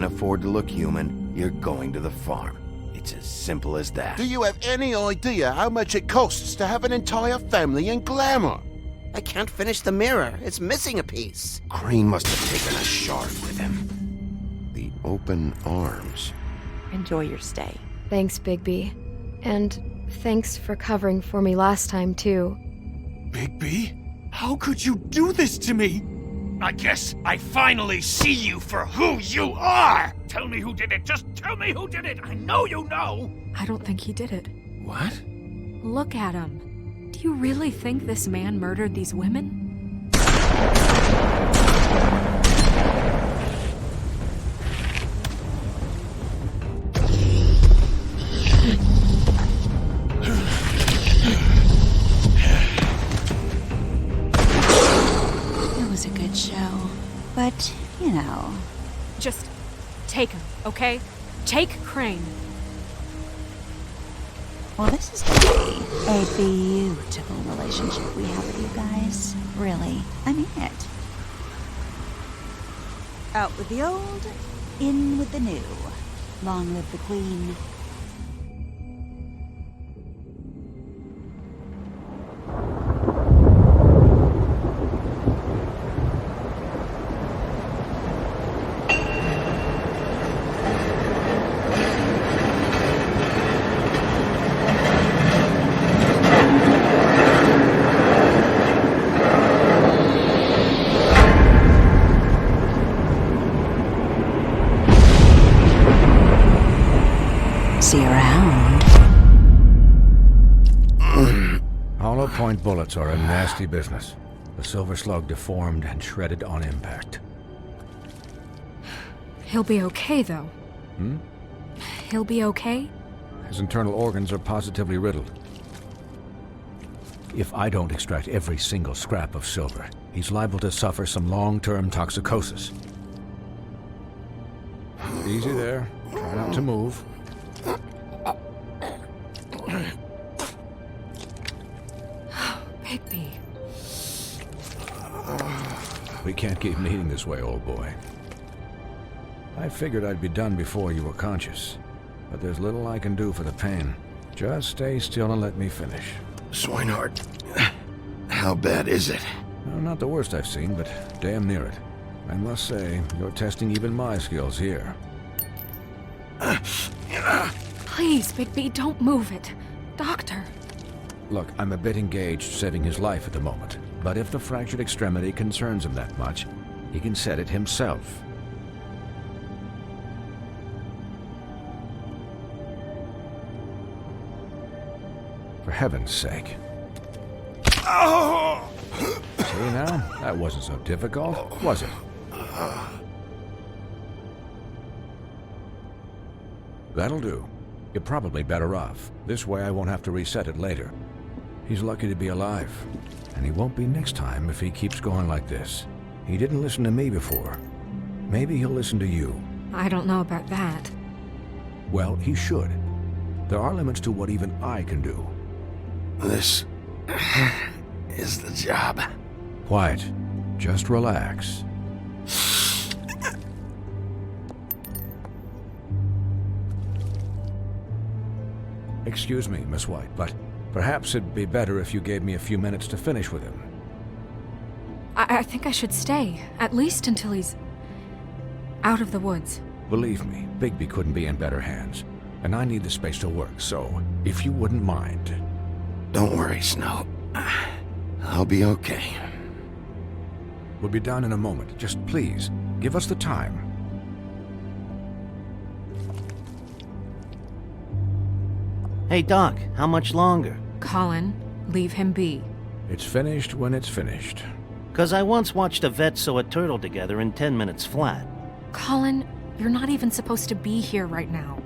can't afford to look human, you're going to the farm. It's as simple as that. Do you have any idea how much it costs to have an entire family in Glamour? I can't finish the mirror. It's missing a piece. Crane must have taken a shard with him. The open arms. Enjoy your stay. Thanks, Bigby. And thanks for covering for me last time, too. Bigby? How could you do this to me? I guess I finally see you for who you are! Tell me who did it! Just tell me who did it! I know you know! I don't think he did it. What? Look at him. Do you really think this man murdered these women? It was a good show, but, you know... Just take him, okay? Take Crane. Well, this is gonna be a beautiful relationship we have with you guys. Really, I mean it. Out with the old, in with the new. Long live the Queen. See you around. Hollow point bullets are a nasty business. The Silver Slug deformed and shredded on impact. He'll be okay, though. He'll be okay? His internal organs are positively riddled. If I don't extract every single scrap of silver, he's liable to suffer some long-term toxicosis. Easy there. Try not to move. Bigby. We can't keep meeting this way, old boy. I figured I'd be done before you were conscious, but there's little I can do for the pain. Just stay still and let me finish. Swinehart, how bad is it? No, not the worst I've seen, but damn near it. I must say, you're testing even my skills here. Please, Bigby, don't move it. Doctor. Look, I'm a bit engaged saving his life at the moment, but if the fractured extremity concerns him that much, he can set it himself. For heaven's sake. See now? That wasn't so difficult, was it? That'll do. You're probably better off. This way I won't have to reset it later. He's lucky to be alive, and he won't be next time if he keeps going like this. He didn't listen to me before. Maybe he'll listen to you. I don't know about that. Well, he should. There are limits to what even I can do. This is the job. Quiet. Just relax. Excuse me, Miss White, but perhaps it'd be better if you gave me a few minutes to finish with him. I think I should stay, at least until he's out of the woods. Believe me, Bigby couldn't be in better hands, and I need the space to work, so if you wouldn't mind. Don't worry, Snow. I'll be okay. We'll be done in a moment. Just please, give us the time. Hey, Doc, how much longer? Colin, leave him be. It's finished when it's finished. 'Cause I once watched a vet sew a turtle together in 10 minutes flat. Colin, you're not even supposed to be here right now.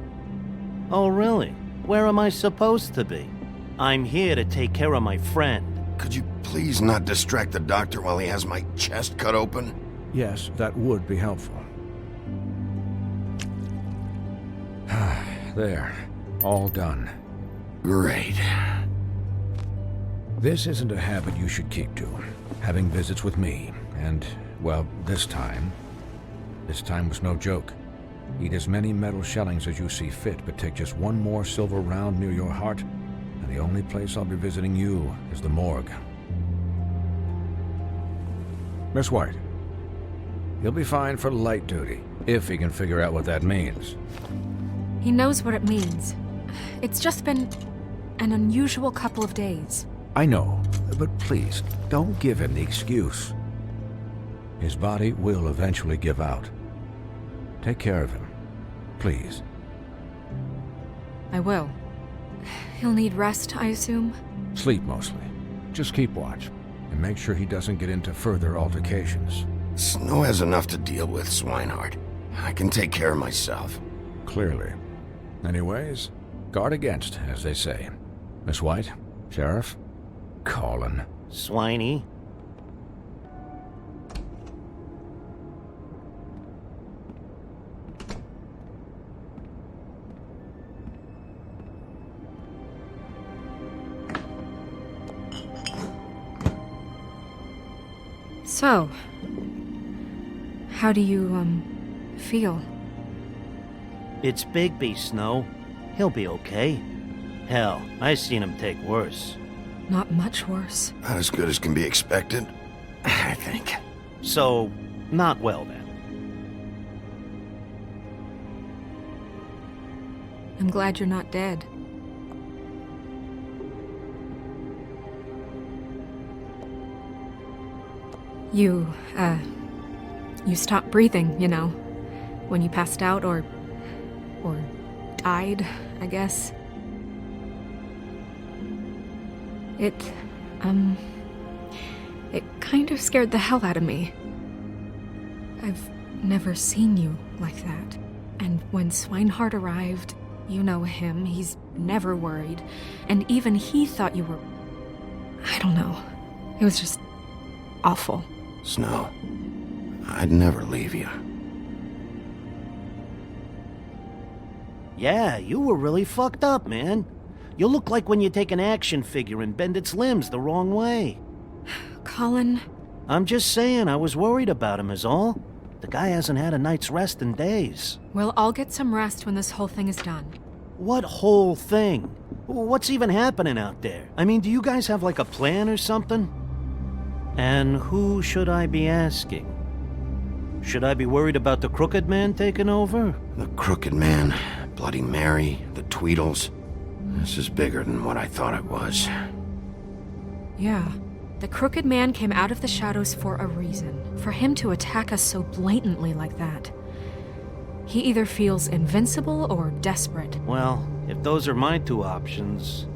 Oh, really? Where am I supposed to be? I'm here to take care of my friend. Could you please not distract the doctor while he has my chest cut open? Yes, that would be helpful. There. All done. Great. This isn't a habit you should keep to. Having visits with me. And, well, this time was no joke. Eat as many metal shellings as you see fit, but take just one more silver round near your heart, and the only place I'll be visiting you is the morgue. Miss White, he'll be fine for light duty, if he can figure out what that means. He knows what it means. It's just been an unusual couple of days. I know, but please, don't give him the excuse. His body will eventually give out. Take care of him, please. I will. He'll need rest, I assume? Sleep mostly. Just keep watch, and make sure he doesn't get into further altercations. Snow has enough to deal with, Swinehart. I can take care of myself. Clearly. Anyways, guard against, as they say. Miss White, Sheriff, Colin. Swiney. So, how do you, feel? It's Bigby, Snow. He'll be okay. Hell, I seen him take worse. Not much worse. Not as good as can be expected, I think. So, not well then. I'm glad you're not dead. You stopped breathing, you know, when you passed out or died, I guess. It kind of scared the hell out of me. I've never seen you like that. And when Swinehart arrived, you know him, he's never worried. And even he thought you were... I don't know. It was just awful. Snow, I'd never leave you. Yeah, you were really fucked up, man. You look like when you take an action figure and bend its limbs the wrong way. Colin... I'm just saying, I was worried about him is all. The guy hasn't had a night's rest in days. Well, I'll get some rest when this whole thing is done. What whole thing? What's even happening out there? I mean, do you guys have like a plan or something? And who should I be asking? Should I be worried about the Crooked Man taking over? The Crooked Man, Bloody Mary, the Tweedles. This is bigger than what I thought it was. Yeah. The Crooked Man came out of the shadows for a reason. For him to attack us so blatantly like that. He either feels invincible or desperate. Well, if those are my two options,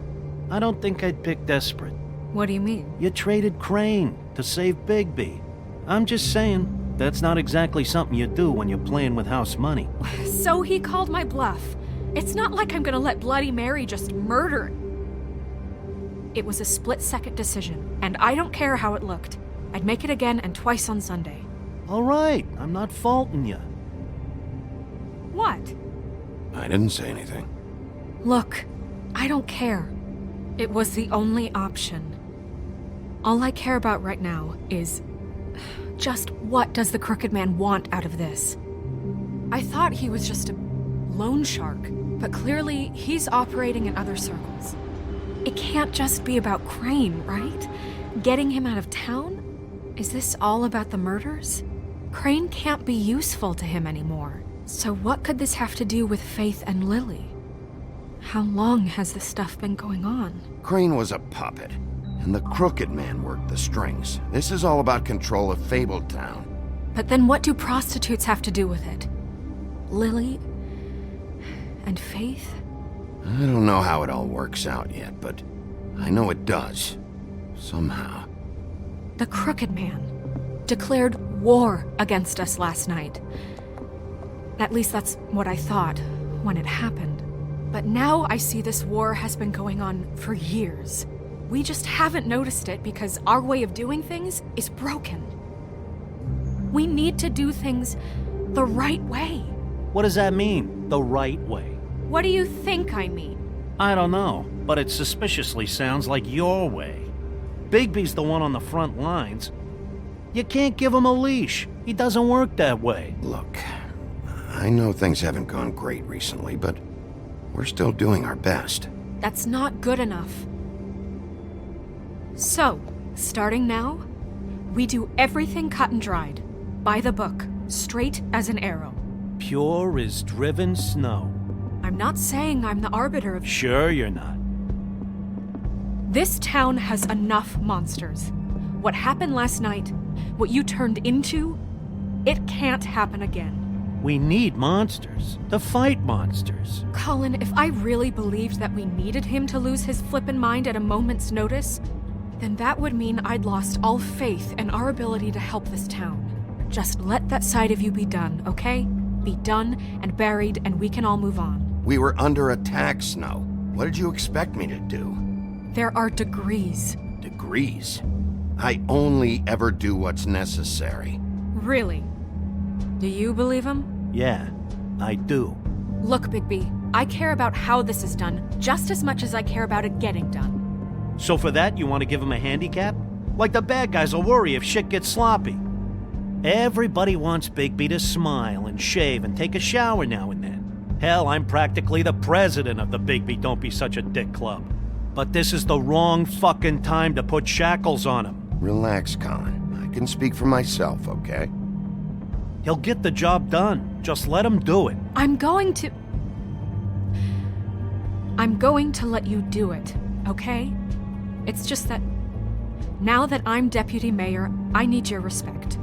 I don't think I'd pick desperate. What do you mean? You traded Crane to save Bigby. I'm just saying, that's not exactly something you do when you're playing with house money. So he called my bluff. It's not like I'm gonna let Bloody Mary just murder. It was a split-second decision, and I don't care how it looked. I'd make it again and twice on Sunday. All right, I'm not faulting you. What? I didn't say anything. Look, I don't care. It was the only option. All I care about right now is just what does the Crooked Man want out of this? I thought he was just a loan shark, but clearly he's operating in other circles. It can't just be about Crane, right? Getting him out of town? Is this all about the murders? Crane can't be useful to him anymore. So what could this have to do with Faith and Lily? How long has this stuff been going on? Crane was a puppet, and the Crooked Man worked the strings. This is all about control of Fabletown. But then what do prostitutes have to do with it? Lily? And Faith? I don't know how it all works out yet, but I know it does. Somehow. The Crooked Man declared war against us last night. At least that's what I thought when it happened. But now I see this war has been going on for years. We just haven't noticed it because our way of doing things is broken. We need to do things the right way. What does that mean, the right way? What do you think I mean? I don't know, but it suspiciously sounds like your way. Bigby's the one on the front lines. You can't give him a leash. He doesn't work that way. Look, I know things haven't gone great recently, but we're still doing our best. That's not good enough. So, starting now, we do everything cut and dried, by the book, straight as an arrow. Pure as driven snow. I'm not saying I'm the arbiter of... Sure you're not. This town has enough monsters. What happened last night, what you turned into, it can't happen again. We need monsters. To fight monsters. Colin, if I really believed that we needed him to lose his flippin' mind at a moment's notice, then that would mean I'd lost all faith in our ability to help this town. Just let that side of you be done, okay? Be done and buried, and we can all move on. We were under attack, Snow. What did you expect me to do? There are degrees. Degrees? I only ever do what's necessary. Really? Do you believe him? Yeah, I do. Look, Bigby, I care about how this is done just as much as I care about it getting done. So for that, you want to give him a handicap? Like the bad guys will worry if shit gets sloppy. Everybody wants Bigby to smile and shave and take a shower now and then. Hell, I'm practically the president of the Bigby Don't Be Such a Dick Club. But this is the wrong fucking time to put shackles on him. Relax, Colin. I can speak for myself, okay? He'll get the job done. Just let him do it. I'm going to let you do it, okay? It's just that now that I'm deputy mayor, I need your respect.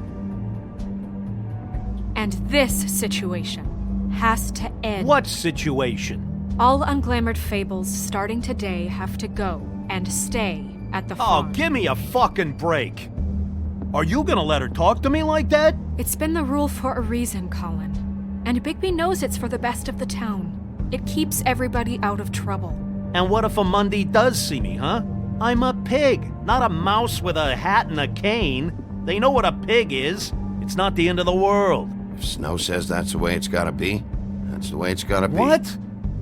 And this situation has to end. What situation? All unglamored fables starting today have to go and stay at the Oh, farm. give me a fucking break. Are you gonna let her talk to me like that? It's been the rule for a reason, Colin. And Bigby knows it's for the best of the town. It keeps everybody out of trouble. And what if a Mundy does see me, huh? I'm a pig, not a mouse with a hat and a cane. They know what a pig is. It's not the end of the world. If Snow says that's the way it's gotta be, that's the way it's gotta be. What?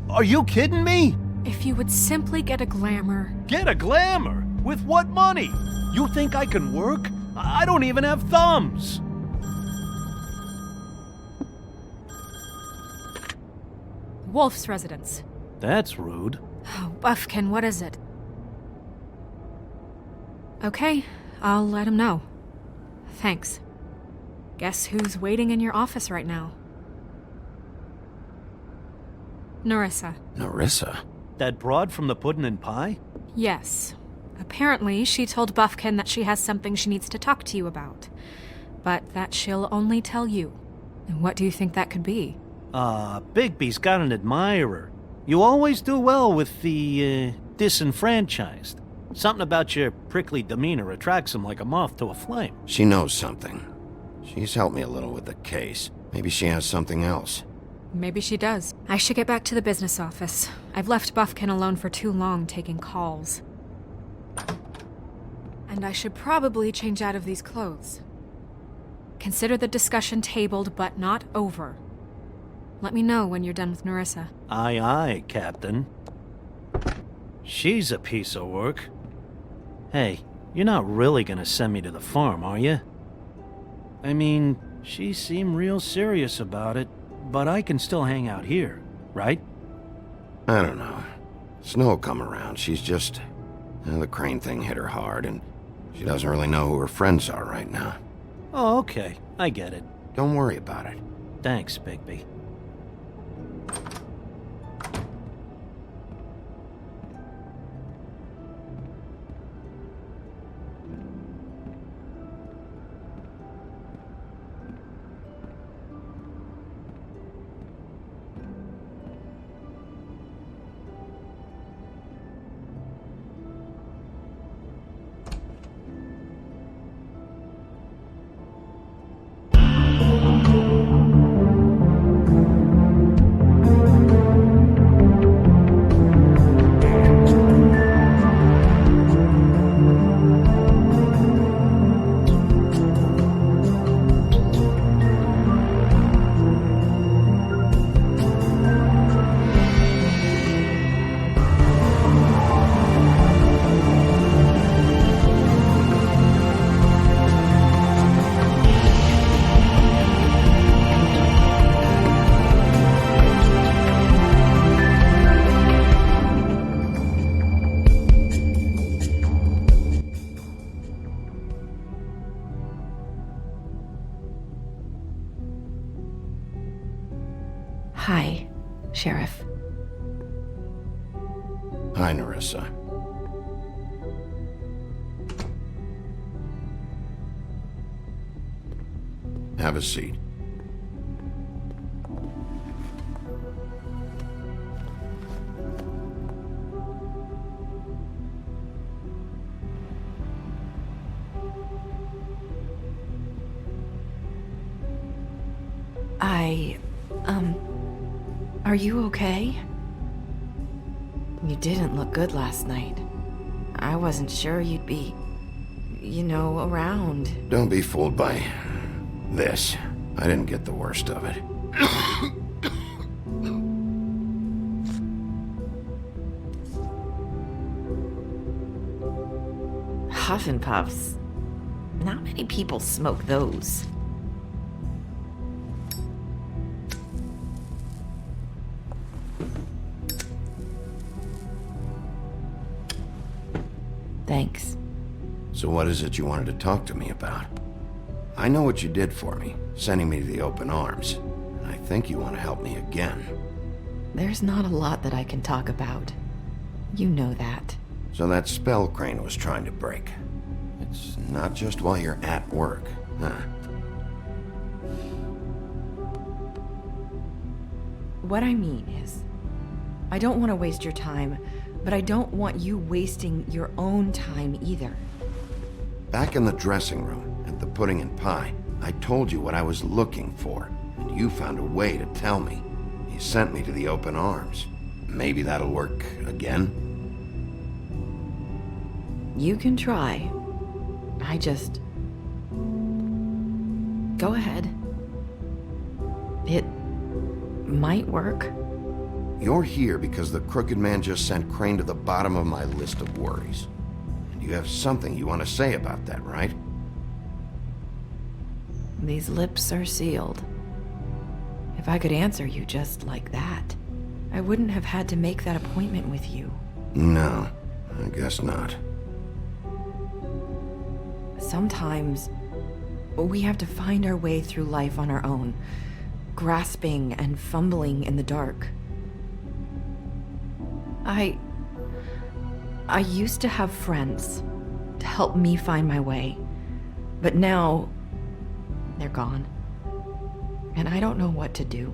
Are you kidding me? If you would simply get a glamour. Get a glamour? With what money? You think I can work? I don't even have thumbs. Wolf's residence. That's rude. Oh, Buffkin, what is it? Okay, I'll let him know. Thanks. Guess who's waiting in your office right now? Nerissa. Nerissa? That broad from the puddin' and pie? Yes. Apparently, she told Buffkin that she has something she needs to talk to you about. But that she'll only tell you. And what do you think that could be? Bigby's got an admirer. You always do well with the, disenfranchised. Something about your prickly demeanor attracts him like a moth to a flame. She knows something. She's helped me a little with the case. Maybe she has something else. Maybe she does. I should get back to the business office. I've left Buffkin alone for too long taking calls. And I should probably change out of these clothes. Consider the discussion tabled but not over. Let me know when you're done with Nerissa. Aye, aye, Captain. She's a piece of work. Hey, you're not really gonna send me to the farm, are you? I mean, she seemed real serious about it, but I can still hang out here, right? I don't know. Snow will come around. She's just... the Crane thing hit her hard, and she doesn't really know who her friends are right now. Oh, okay. I get it. Don't worry about it. Thanks, Bigby. Hi, Sheriff. Hi, Nerissa. Have a seat. Are you okay? You didn't look good last night. I wasn't sure you'd be, around. Don't be fooled by this. I didn't get the worst of it. Huff and Puffs. Not many people smoke those. Thanks. So what is it you wanted to talk to me about? I know what you did for me, sending me to the open arms. And I think you want to help me again. There's not a lot that I can talk about. You know that. So that spell Crane was trying to break. It's not just while you're at work, huh? What I mean is, I don't want to waste your time, but I don't want you wasting your own time either. Back in the dressing room, at the pudding and pie, I told you what I was looking for, and you found a way to tell me. You sent me to the open arms. Maybe that'll work again? You can try. I just... Go ahead. It might work. You're here because the Crooked Man just sent Crane to the bottom of my list of worries. And you have something you want to say about that, right? These lips are sealed. If I could answer you just like that, I wouldn't have had to make that appointment with you. No, I guess not. Sometimes we have to find our way through life on our own, grasping and fumbling in the dark. I used to have friends to help me find my way, but now they're gone, and I don't know what to do.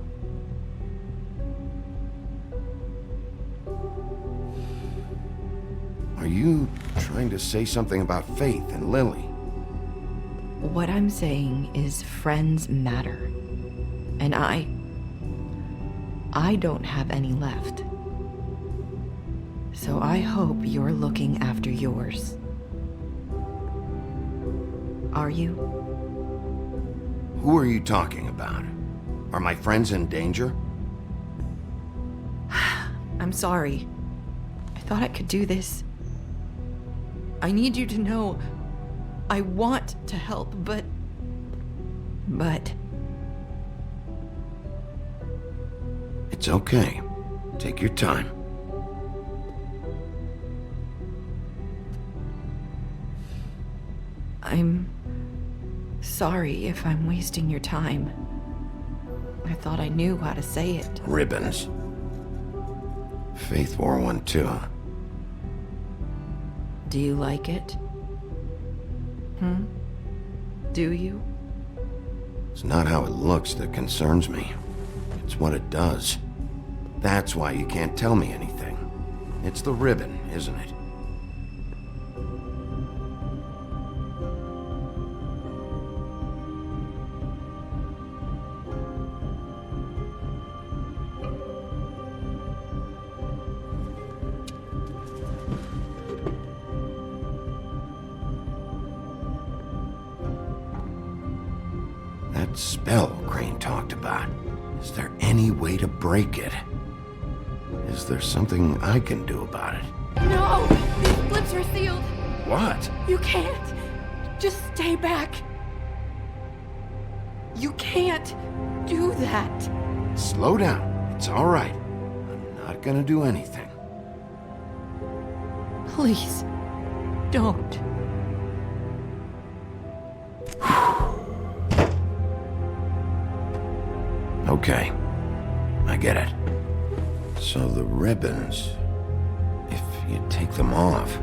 Are you trying to say something about Faith and Lily? What I'm saying is friends matter, and I don't have any left. So I hope you're looking after yours. Are you? Who are you talking about? Are my friends in danger? I'm sorry. I thought I could do this. I need you to know I want to help, but... It's okay. Take your time. I'm sorry if I'm wasting your time. I thought I knew how to say it. Ribbons. Faith wore one too. Do you like it? Do you? It's not how it looks that concerns me. It's what it does. That's why you can't tell me anything. It's the ribbon, isn't it? That spell Crane talked about. Is there any way to break it? Is there something I can do about it? No! These lips are sealed! What? You can't! Just stay back! You can't do that! Slow down. It's all right. I'm not gonna do anything. Please, don't. Okay. I get it. So the ribbons, if you take them off...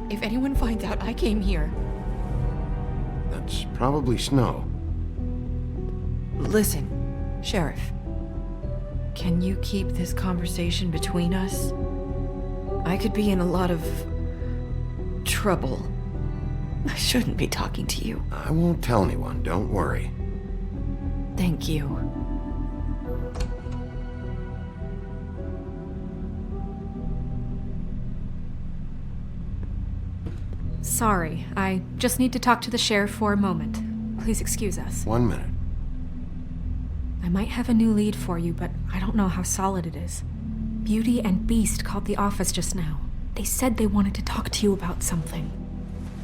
If anyone finds out I came here... That's probably Snow. Listen, Sheriff. Can you keep this conversation between us? I could be in a lot of... trouble. I shouldn't be talking to you. I won't tell anyone, don't worry. Thank you. Sorry, I just need to talk to the sheriff for a moment. Please excuse us. 1 minute. I might have a new lead for you, but I don't know how solid it is. Beauty and Beast called the office just now. They said they wanted to talk to you about something.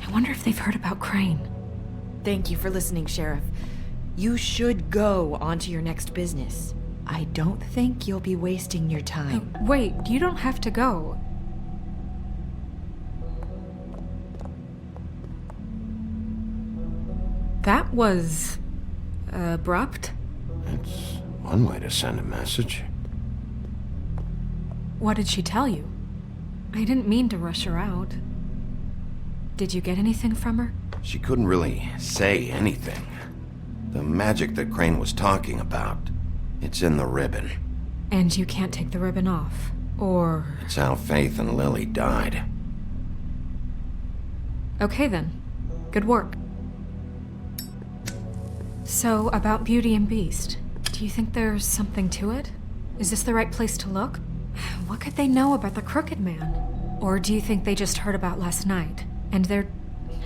I wonder if they've heard about Crane. Thank you for listening, Sheriff. You should go on to your next business. I don't think you'll be wasting your time. Wait, you don't have to go. That was... abrupt? It's one way to send a message. What did she tell you? I didn't mean to rush her out. Did you get anything from her? She couldn't really say anything. The magic that Crane was talking about, it's in the ribbon. And you can't take the ribbon off? Or... It's how Faith and Lily died. Okay then. Good work. So, about Beauty and Beast, do you think there's something to it? Is this the right place to look? What could they know about the Crooked Man? Or do you think they just heard about last night, and they're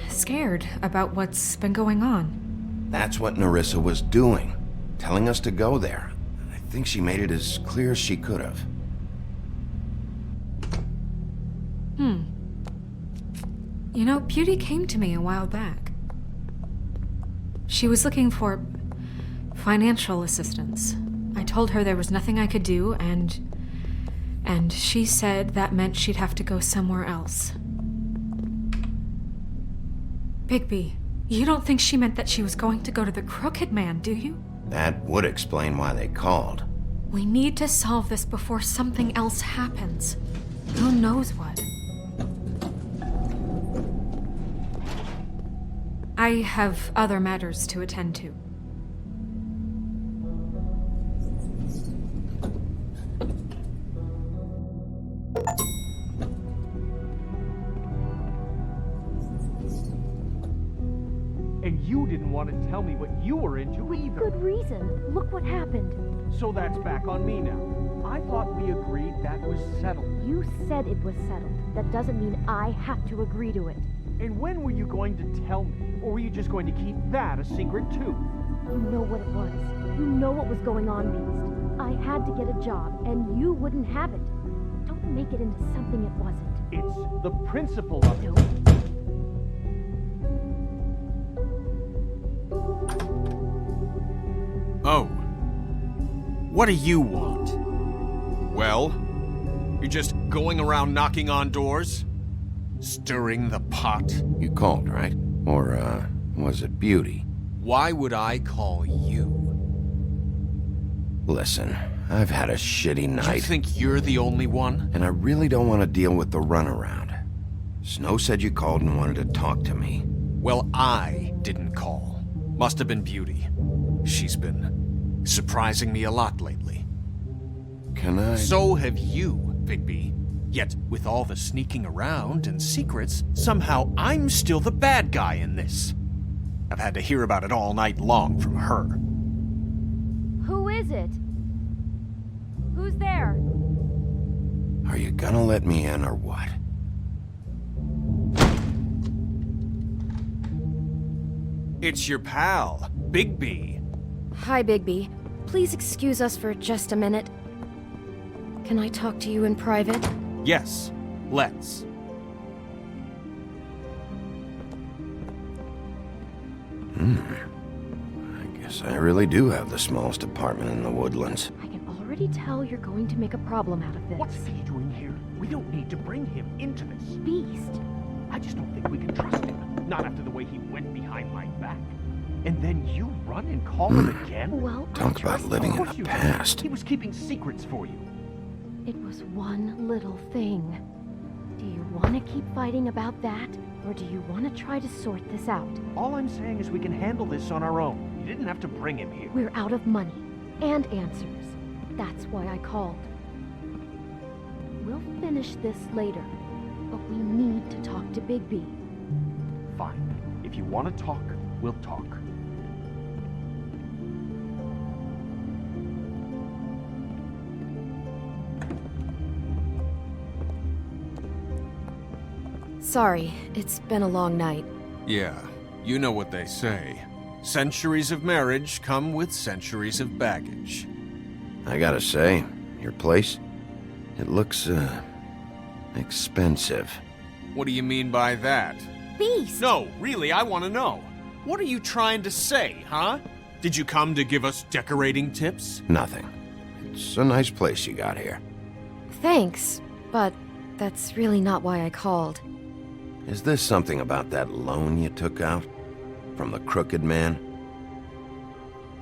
scared about what's been going on? That's what Nerissa was doing, telling us to go there. I think she made it as clear as she could have. You know, Beauty came to me a while back. She was looking for financial assistance. I told her there was nothing I could do, and she said that meant she'd have to go somewhere else. Bigby, you don't think she meant that she was going to go to the Crooked Man, do you? That would explain why they called. We need to solve this before something else happens. Who knows what? I have other matters to attend to. And you didn't want to tell me what you were into either. Good reason. Look what happened. So that's back on me now. I thought we agreed that was settled. You said it was settled. That doesn't mean I have to agree to it. And when were you going to tell me? Or were you just going to keep that a secret too? You know what it was. You know what was going on, Beast. I had to get a job, and you wouldn't have it. Don't make it into something it wasn't. It's the principle of it. Oh. What do you want? Well, you're just going around knocking on doors? Stirring the pot? You called, right? Or, was it Beauty? Why would I call you? Listen, I've had a shitty night. You think you're the only one? And I really don't want to deal with the runaround. Snow said you called and wanted to talk to me. Well, I didn't call. Must have been Beauty. She's been surprising me a lot lately. Can I... So have you, Bigby. Yet, with all the sneaking around and secrets, somehow I'm still the bad guy in this. I've had to hear about it all night long from her. Who is it? Who's there? Are you gonna let me in or what? It's your pal, Bigby. Hi, Bigby. Please excuse us for just a minute. Can I talk to you in private? Yes, let's. I Guess I really do have the smallest apartment in the Woodlands. I can already tell you're going to make a problem out of this. What's he doing here? We don't need to bring him into this. Beast? I just don't think we can trust him. Not after the way he went behind my back. And then you run and call him again? Well, Talk about living in Of course the you past. He was keeping secrets for you. it was one little thing. Do you want to keep fighting about that? Or do you want to try to sort this out? All I'm saying is we can handle this on our own. You didn't have to bring him here. We're out of money and answers. That's why I called. We'll finish this later, but we need to talk to Bigby. Fine. If you want to talk, we'll talk. Sorry, it's been a long night. Yeah, you know what they say. Centuries of marriage come with centuries of baggage. I gotta say, your place, it looks, expensive. What do you mean by that? Beast! No, really, I want to know. What are you trying to say, huh? Did you come to give us decorating tips? Nothing. It's a nice place you got here. Thanks, but that's really not why I called. Is this something about that loan you took out? From the Crooked Man?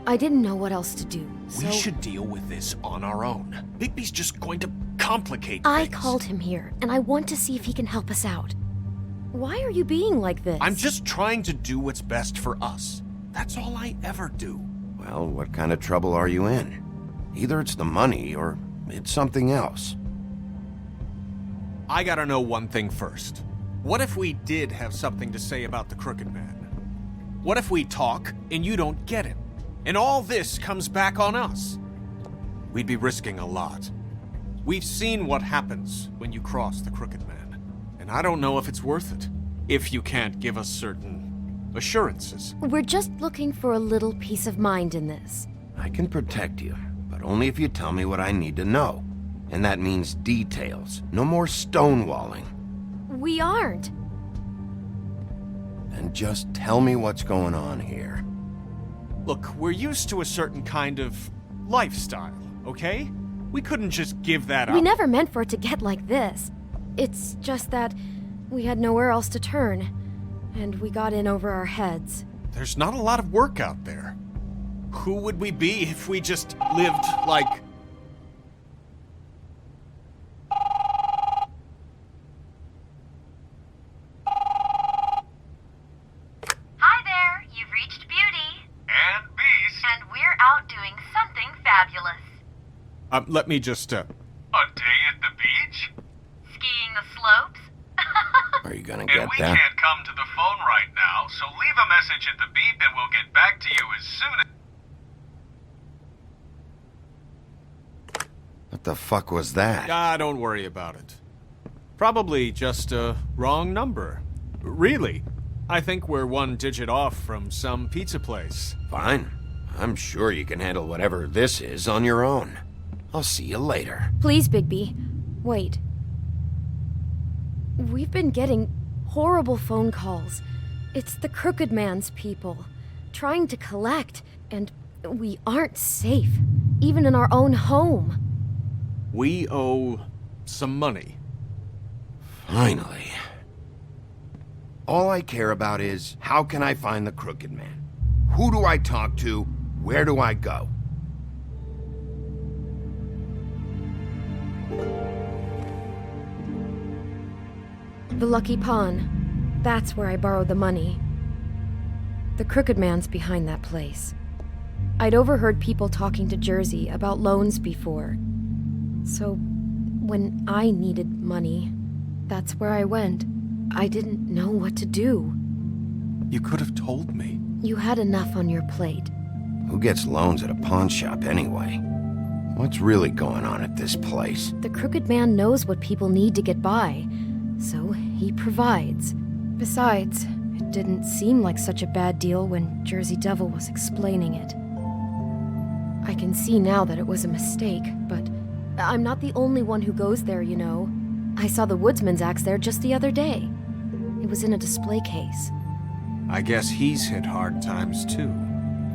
I didn't know what else to do, so... We should deal with this on our own. Bigby's just going to complicate I things. called him here, and I want to see if he can help us out. Why are you being like this? I'm just trying to do what's best for us. That's all I ever do. Well, what kind of trouble are you in? Either it's the money, or it's something else. I gotta know one thing first. What if we did have something to say about the Crooked Man? What if we talk and you don't get him? And all this comes back on us? We'd be risking a lot. We've seen what happens when you cross the Crooked Man. And I don't know if it's worth it. If you can't give us certain assurances. We're just looking for a little peace of mind in this. I can protect you, but only if you tell me what I need to know. And that means details. No more stonewalling. We aren't. And just tell me what's going on here. Look, we're used to a certain kind of lifestyle, okay? We couldn't just give that up. We never meant for it to get like this. It's just that we had nowhere else to turn, and we got in over our heads. There's not a lot of work out there. Who would we be if we just lived like... Hi there, you've reached Beauty. And Beast. And we're out doing something fabulous. Let me just, A day at the beach? Skiing the slopes? Are you gonna And get we that? can't come to the phone right now, so leave a message at the beep and we'll get back to you as soon as... What the fuck was that? don't worry about it. Probably just a wrong number. Really. I think we're one digit off from some pizza place. Fine. I'm sure you can handle whatever this is on your own. I'll see you later. Please, Bigby, wait. We've been getting horrible phone calls. It's the Crooked Man's people, trying to collect, and we aren't safe, even in our own home. We owe some money. Finally. All I care about is, how can I find the Crooked Man? Who do I talk to? Where do I go? The Lucky Pawn. That's where I borrowed the money. The Crooked Man's behind that place. I'd overheard people talking to Jersey about loans before. So, when I needed money, that's where I went. I didn't know what to do. You could have told me. You had enough on your plate. Who gets loans at a pawn shop anyway? What's really going on at this place? The Crooked Man knows what people need to get by, so he provides. Besides, it didn't seem like such a bad deal when Jersey Devil was explaining it. I can see now that it was a mistake, but I'm not the only one who goes there, you know. I saw the Woodsman's axe there just the other day. It was in a display case. I guess he's hit hard times too.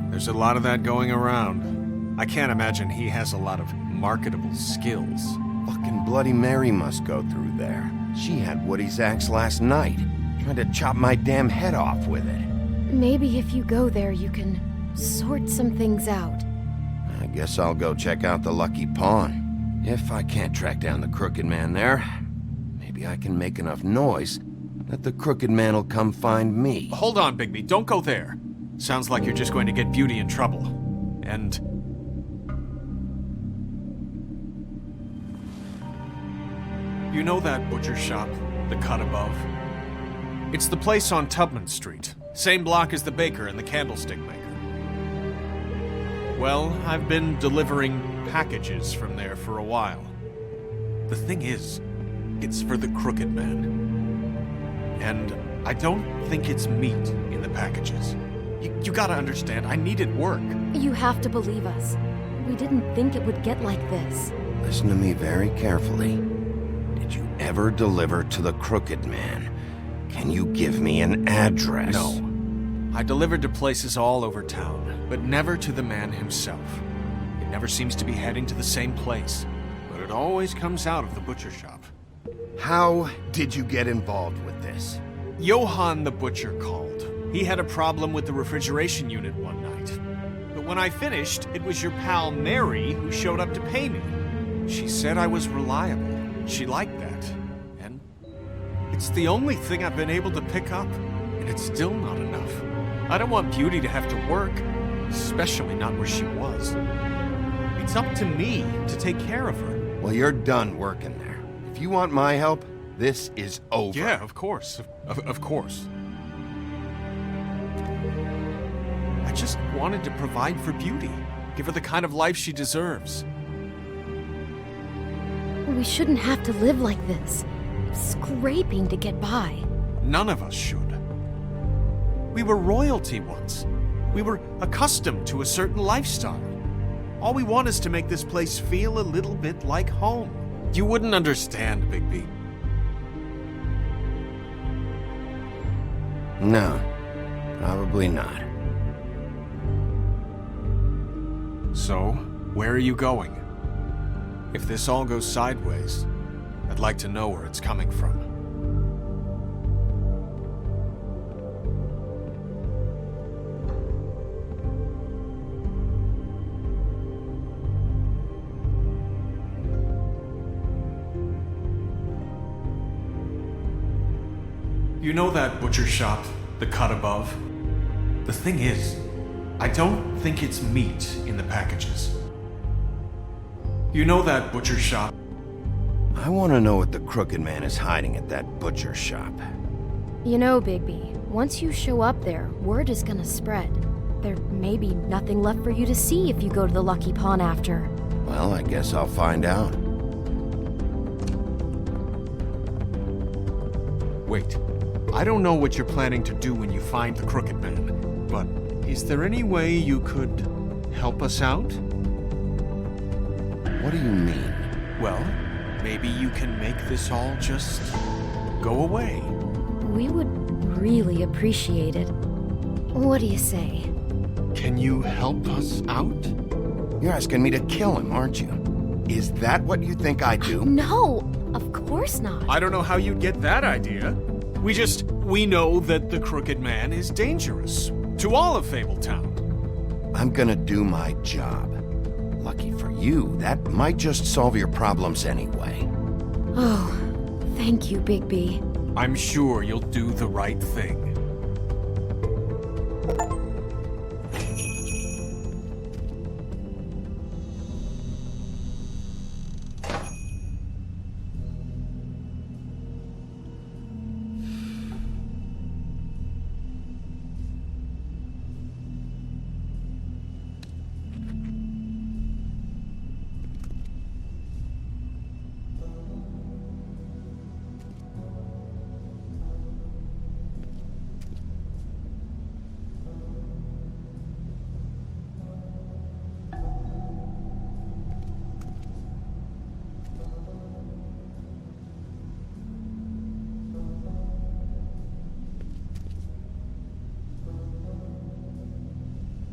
There's a lot of that going around. I can't imagine he has a lot of marketable skills. Fucking Bloody Mary must go through there. She had Woody's axe last night, trying to chop my damn head off with it. Maybe if you go there, you can sort some things out. I guess I'll go check out the Lucky Pawn. If I can't track down the Crooked Man there, maybe I can make enough noise that the Crooked Man will come find me. Hold on, Bigby. Don't go there. Sounds like you're just going to get Beauty in trouble. And... you know that butcher shop, the cut above? It's the place on Tubman Street. Same block as the baker and the candlestick maker. Well, I've been delivering packages from there for a while. The thing is, it's for the Crooked Man. And I don't think it's meat in the packages. You gotta understand, I needed work. You have to believe us. We didn't think it would get like this. Listen to me very carefully. Did you ever deliver to the Crooked Man? Can you give me an address? No. I delivered to places all over town, but never to the man himself. It never seems to be heading to the same place, but it always comes out of the butcher shop. How did you get involved with this? Johann the butcher called. He had a problem with the refrigeration unit one night. But when I finished, it was your pal Mary who showed up to pay me. She said I was reliable. She liked that. And it's the only thing I've been able to pick up, and it's still not enough. I don't want Beauty to have to work, especially not where she was. It's up to me to take care of her. Well, you're done working there. If you want my help, this is over. Yeah, of course. Of course. I just wanted to provide for Beauty. Give her the kind of life she deserves. We shouldn't have to live like this, scraping to get by. None of us should. We were royalty once. We were accustomed to a certain lifestyle. All we want is to make this place feel a little bit like home. You wouldn't understand, Bigby. No, probably not. So, where are you going? If this all goes sideways, I'd like to know where it's coming from. You know that butcher shop, the cut above? The thing is, I don't think it's meat in the packages. You know that butcher shop? I want to know what the Crooked Man is hiding at that butcher shop. You know, Bigby, once you show up there, word is gonna spread. There may be nothing left for you to see if you go to the Lucky Pawn after. Well, I guess I'll find out. Wait, I don't know what you're planning to do when you find the Crooked Man, but is there any way you could help us out? What do you mean? Well, maybe you can make this all just go away. We would really appreciate it. What do you say? Can you help us out? You're asking me to kill him, aren't you? Is that what you think I do? No, of course not. I don't know how you'd get that idea. We know that the Crooked Man is dangerous to all of Fabletown. I'm gonna do my job. Lucky for you, that might just solve your problems anyway. Oh, thank you, Bigby. I'm sure you'll do the right thing.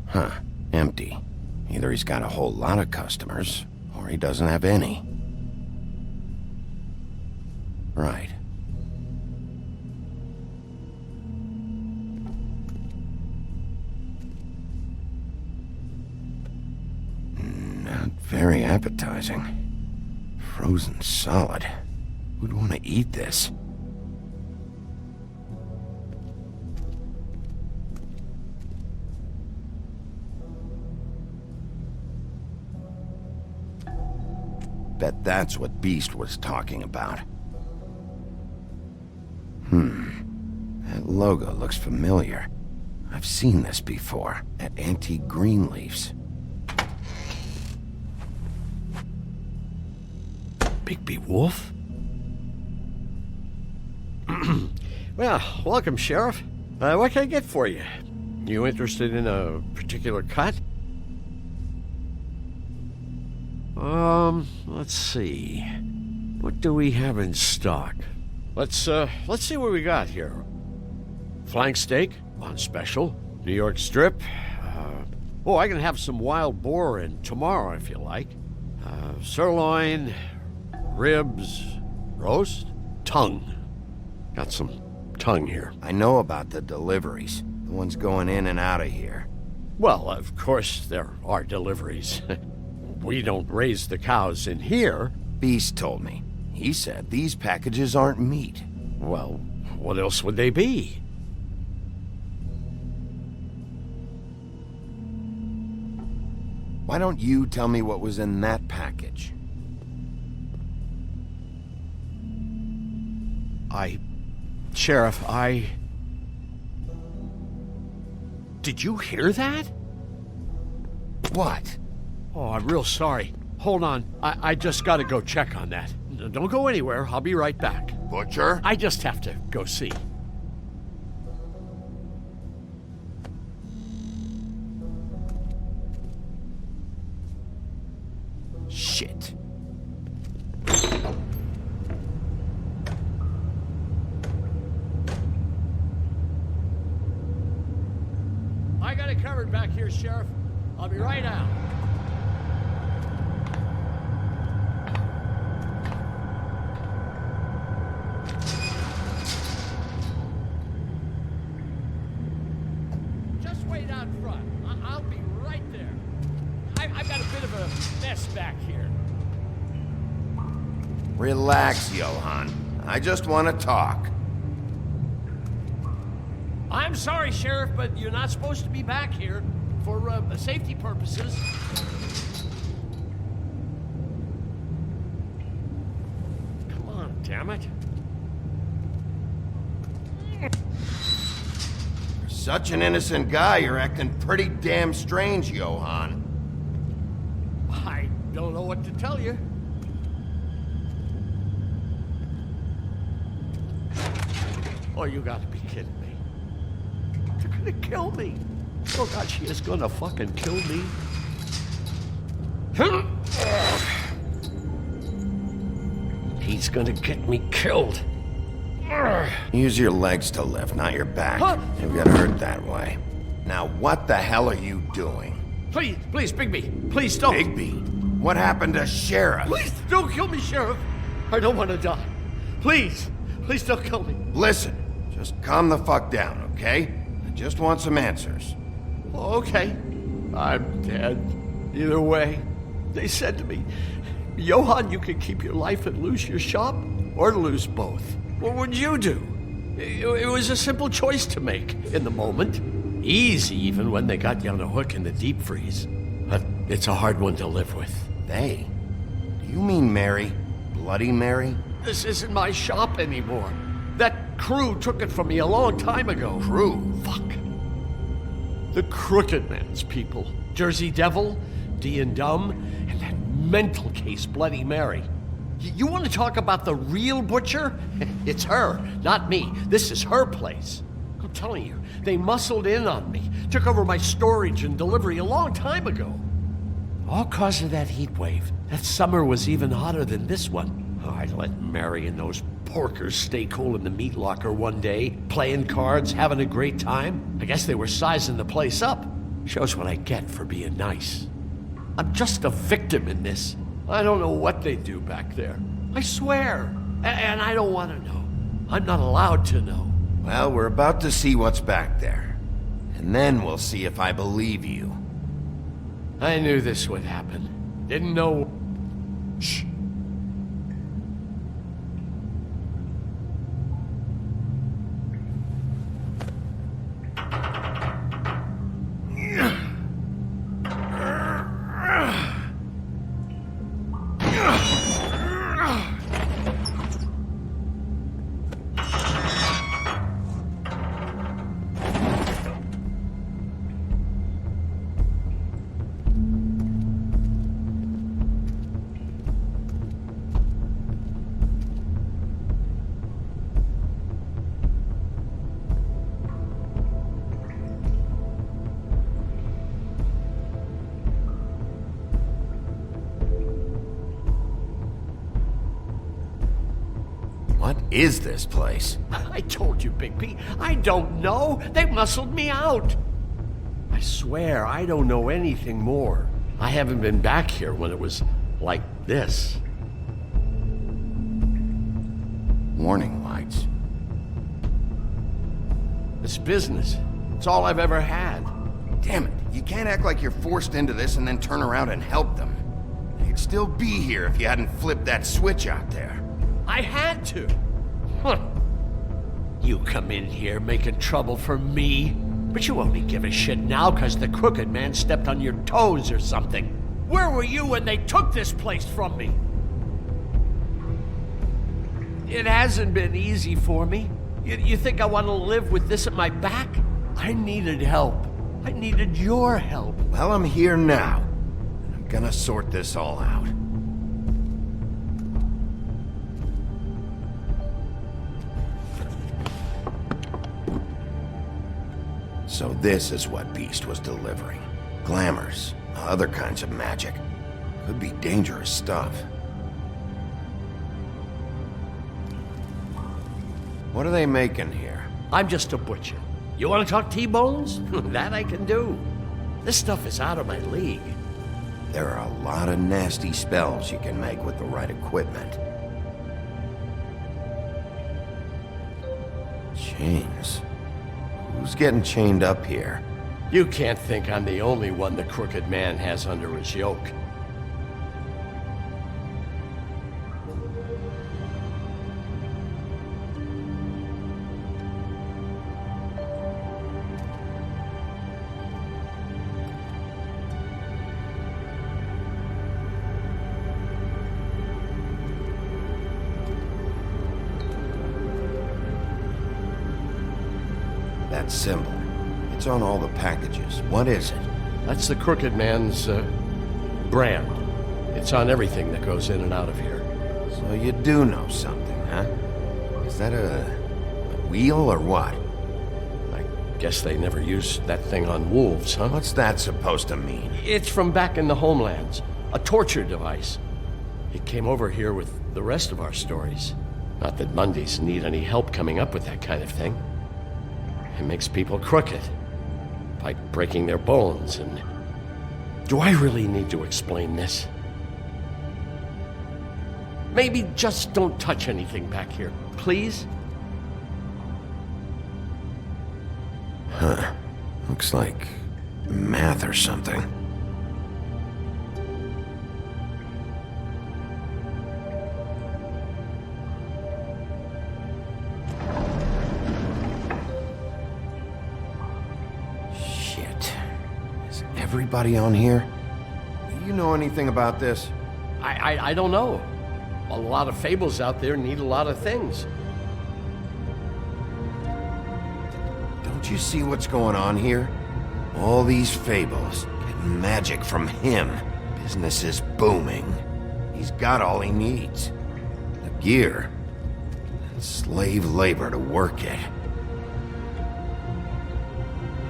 Huh. Empty. Either he's got a whole lot of customers, or he doesn't have any. Right. Not very appetizing. Frozen solid. Who'd want to eat this? Bet that's what Beast was talking about. That logo looks familiar. I've seen this before, at Antique Greenleaf's. Bigby Wolf? Well, welcome, Sheriff. What can I get for you? You interested in a particular cut? Let's see. What do we have in stock? Let's see what we got here. Flank steak on special. New York strip. I can have some wild boar in tomorrow if you like. Sirloin, ribs, roast, tongue. Got some tongue here. I know about the deliveries. The ones going in and out of here. Well, of course there are deliveries. We don't raise the cows in here. Beast told me. He said these packages aren't meat. Well, what else would they be? Why don't you tell me what was in that package? Sheriff, Did you hear that? What? Oh, I'm real sorry. Hold on. I just gotta go check on that. Don't go anywhere. I'll be right back. Butcher? I just have to go see. Shit. I got it covered back here, Sheriff. I'll be right out. Just wait out front. I'll be right there. I've got a bit of a mess back here. Relax, Johann. I just want to talk. I'm sorry, Sheriff, but you're not supposed to be back here for safety purposes. Come on, damn it. For such an innocent guy, you're acting pretty damn strange, Johann. I don't know what to tell you. Oh, you gotta be kidding me. They're gonna kill me. Oh God, she is gonna fucking kill me. He's gonna get me killed. Use your legs to lift, not your back. Huh? You'll get hurt that way. Now, what the hell are you doing? Please, Bigby, please don't. Bigby? What happened to Sheriff? Please don't kill me, Sheriff. I don't want to die. Please don't kill me. Listen, just calm the fuck down, okay? I just want some answers. Okay, I'm dead. Either way, they said to me, Johann, you can keep your life and lose your shop, or lose both. What would you do? It was a simple choice to make in the moment. Easy, even when they got you on a hook in the deep freeze. But it's a hard one to live with. They? Do you mean Mary? Bloody Mary? This isn't my shop anymore. That crew took it from me a long time ago. Crew? Fuck. The Crooked Man's people. Jersey Devil, D and Dumb, and that mental case, Bloody Mary. You want to talk about the real butcher? It's her, not me. This is her place. I'm telling you, they muscled in on me, took over my storage and delivery a long time ago. All cause of that heat wave. That summer was even hotter than this one. Oh, I let Mary and those porkers stay cool in the meat locker one day, playing cards, having a great time. I guess they were sizing the place up. Shows what I get for being nice. I'm just a victim in this. I don't know what they do back there. I swear. And I don't want to know. I'm not allowed to know. Well, we're about to see what's back there. And then we'll see if I believe you. I knew this would happen. Didn't know... Shh. What is this place? I told you, Bigby. I don't know. They muscled me out. I swear, I don't know anything more. I haven't been back here when it was like this. Warning lights. It's business. It's all I've ever had. Damn it. You can't act like you're forced into this and then turn around and help them. You'd still be here if you hadn't flipped that switch out there. I had to. Huh. You come in here making trouble for me, but you only give a shit now because the Crooked Man stepped on your toes or something. Where were you when they took this place from me? It hasn't been easy for me. You think I want to live with this at my back? I needed help. I needed your help. Well, I'm here now, and I'm gonna sort this all out. So this is what Beast was delivering. Glamours, other kinds of magic. Could be dangerous stuff. What are they making here? I'm just a butcher. You want to talk T-bones? That I can do. This stuff is out of my league. There are a lot of nasty spells you can make with the right equipment. Chains. Who's getting chained up here? You can't think I'm the only one the Crooked Man has under his yoke. That symbol. It's on all the packages. What is it? That's the Crooked Man's, brand. It's on everything that goes in and out of here. So you do know something, huh? Is that a wheel or what? I guess they never used that thing on wolves, huh? What's that supposed to mean? It's from back in the homelands. A torture device. It came over here with the rest of our stories. Not that Mondays need any help coming up with that kind of thing. It makes people crooked. By breaking their bones and... Do I really need to explain this? Maybe just don't touch anything back here, please? Huh. Looks like math or something. Everybody on here? Do you know anything about this? I don't know. A lot of fables out there need a lot of things. Don't you see what's going on here? All these fables, getting magic from him. Business is booming. He's got all he needs. The gear, and slave labor to work it.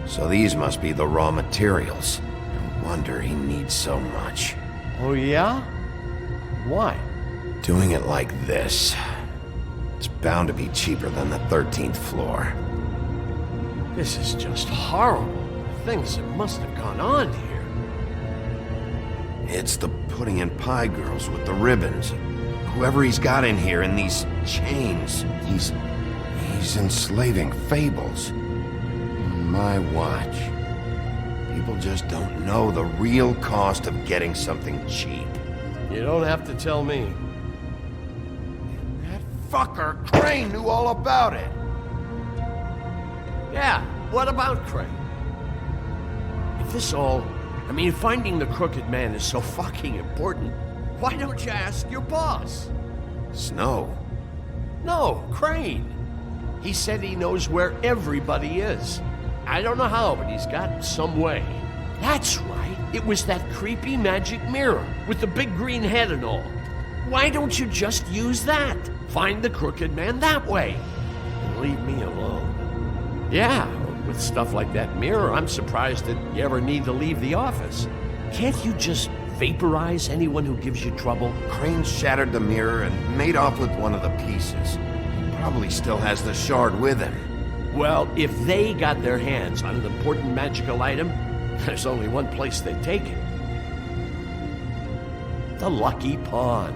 So these must be the raw materials. No wonder he needs so much. Oh yeah? Why? Doing it like this. It's bound to be cheaper than the 13th floor. This is just horrible. things that must have gone on here. It's the pudding and pie girls with the ribbons. Whoever he's got in here in these chains, he's enslaving Fables. On my watch. People just don't know the real cost of getting something cheap. You don't have to tell me. That fucker Crane knew all about it. Yeah, what about Crane? If this all... I mean, finding the Crooked Man is so fucking important, why don't you ask your boss? Snow? No, Crane. He said he knows where everybody is. I don't know how, but he's got some way. That's right. It was that creepy magic mirror with the big green head and all. Why don't you just use that? Find the Crooked Man that way. And leave me alone. Yeah, with stuff like that mirror, I'm surprised that you ever need to leave the office. Can't you just vaporize anyone who gives you trouble? Crane shattered the mirror and made off with one of the pieces. He probably still has the shard with him. Well, if they got their hands on an important magical item, there's only one place they'd take it. The Lucky Pawn.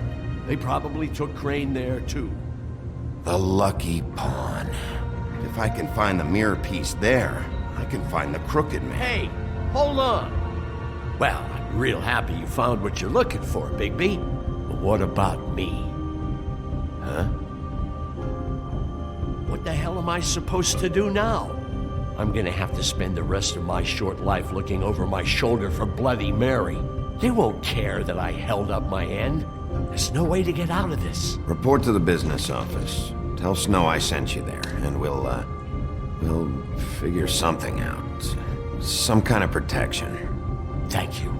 They probably took Crane there, too. The Lucky Pawn. If I can find the mirror piece there, I can find the Crooked Man. Hey, hold on. Well, I'm real happy you found what you're looking for, Bigby. But what about me? Huh? What the hell am I supposed to do now? I'm gonna have to spend the rest of my short life looking over my shoulder for Bloody Mary. They won't care that I held up my end. There's no way to get out of this. Report to the business office. Tell Snow I sent you there, and we'll figure something out. Some kind of protection. Thank you.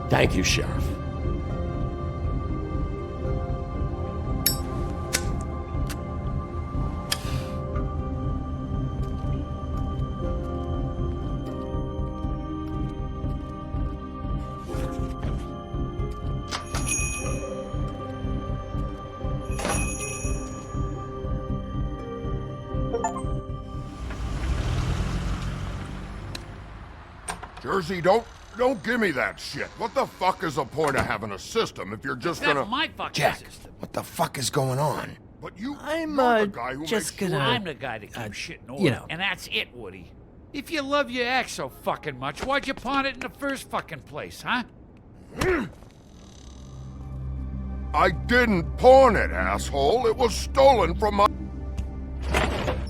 Thank you, Sheriff. Jersey, don't give me that shit. What the fuck is the point of having a system if you're just gonna... That's my fucking Jack, system. what the fuck is going on? But you're the guy who just makes gonna... sure... I'm the guy to keep shit in order. you know. And that's it, Woody. If you love your ex so fucking much, why'd you pawn it in the first fucking place, huh? I didn't pawn it, asshole. It was stolen from my...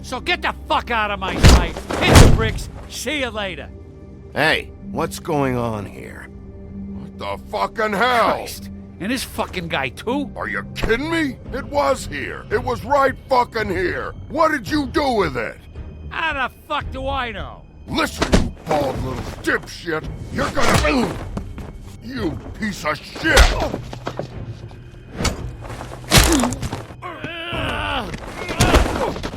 So get the fuck out of my sight. Hit the bricks. See you later. Hey, what's going on here? What the fucking hell? Christ. And this fucking guy, too? Are you kidding me? It was here. It was right fucking here. What did you do with it? How the fuck do I know? Listen, you bald little dipshit. You're gonna... You piece of shit!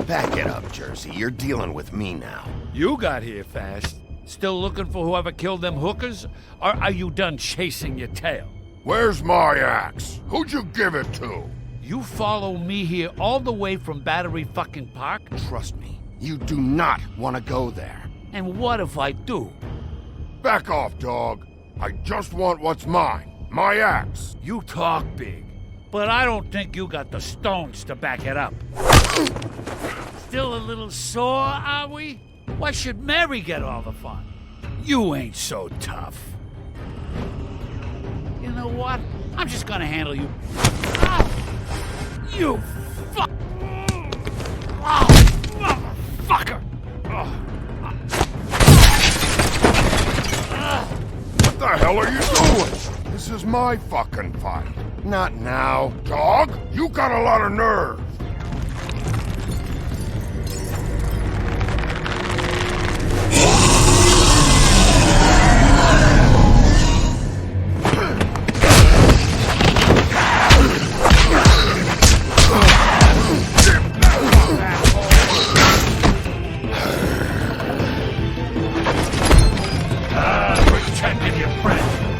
Back it up, Jersey. You're dealing with me now. You got here fast. Still looking for whoever killed them hookers? Or are you done chasing your tail? Where's my axe? Who'd you give it to? You follow me here all the way from Battery fucking Park? Trust me, you do not want to go there. And what if I do? Back off, dog. I just want what's mine. My axe. You talk big, but I don't think you got the stones to back it up. Still a little sore, are we? Why should Mary get all the fun? You ain't so tough. You know what? I'm just gonna handle you. Ah! You fuck! Oh, motherfucker! What the hell are you doing? This is my fucking fight. Not now. Dog, you got a lot of nerve.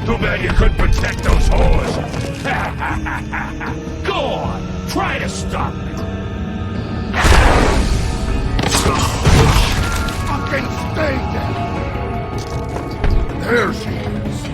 Too bad you couldn't protect those whores. Go on, try to stop me. Fucking stay there. There she is.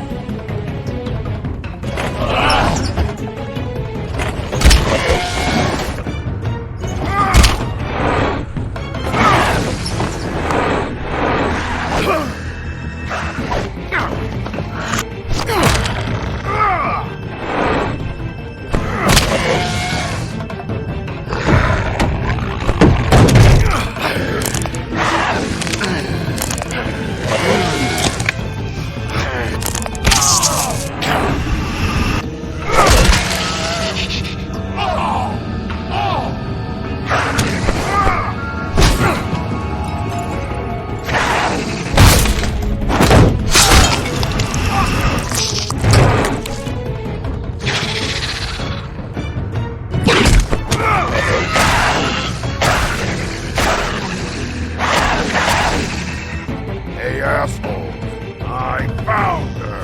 Hey, asshole. I found her.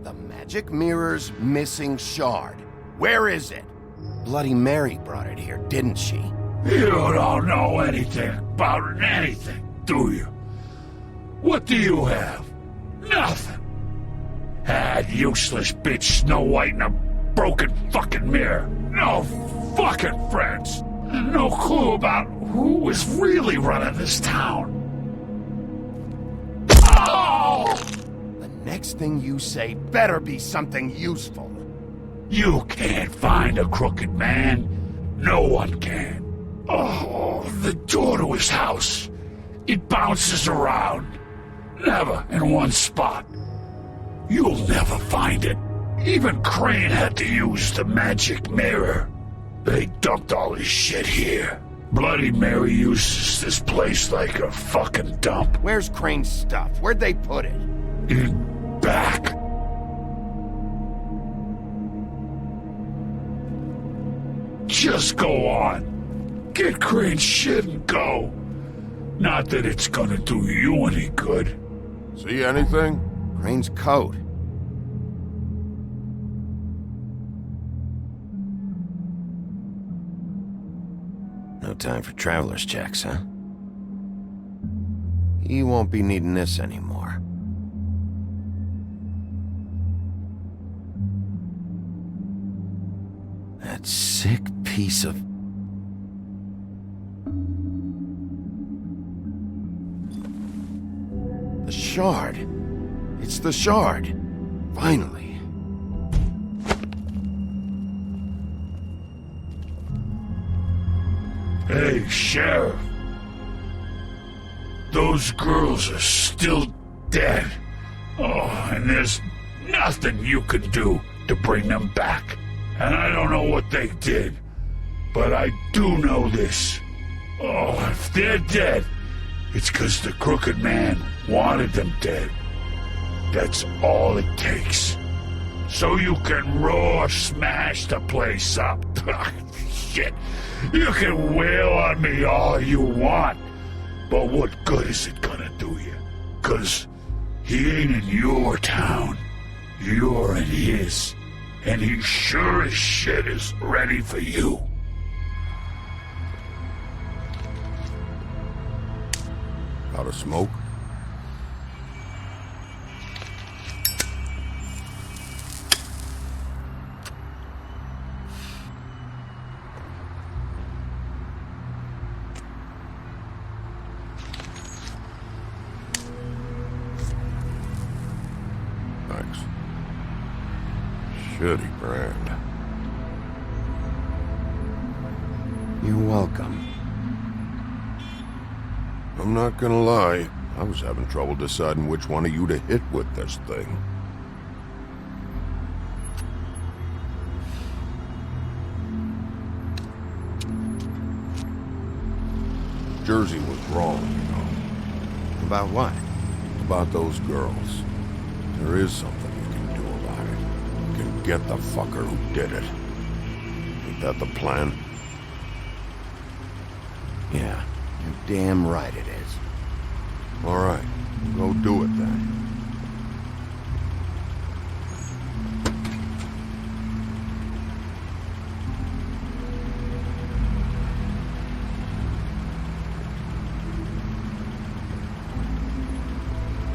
The magic mirror's missing shard. Where is it? Bloody Mary brought it here, didn't she? You don't know anything about anything, do you? What do you have? Nothing. That useless bitch Snow White in a broken fucking mirror. No fucking friends. No clue about who was really running this town. Oh! The next thing you say better be something useful. You can't find a crooked man. No one can. Oh, the door to his house. It bounces around. Never in one spot. You'll never find it. Even Crane had to use the magic mirror. They dumped all his shit here. Bloody Mary uses this place like a fucking dump. Where's Crane's stuff? Where'd they put it? In back. Just go on. Get Crane's shit and go. Not that it's gonna do you any good. See anything? Crane's coat. No time for traveler's checks, huh? He won't be needing this anymore. That sick piece of... The shard. It's the shard. Finally. Hey, Sheriff. Those girls are still dead. Oh, and there's nothing you can do to bring them back. And I don't know what they did, but I do know this. Oh, if they're dead, it's 'cause the Crooked Man wanted them dead. That's all it takes. So you can roar smash the place up. Shit. You can wail on me all you want, but what good is it gonna do you? 'Cause he ain't in your town. You're in his. And he sure as shit is ready for you. Out of smoke? Thanks. Shitty brand. You're welcome. I'm not gonna lie, I was having trouble deciding which one of you to hit with this thing. Jersey was wrong, you know. About what? About those girls. There is something you can do about it. You can get the fucker who did it. Ain't that the plan? Yeah, you're damn right it is. All right, go do it then.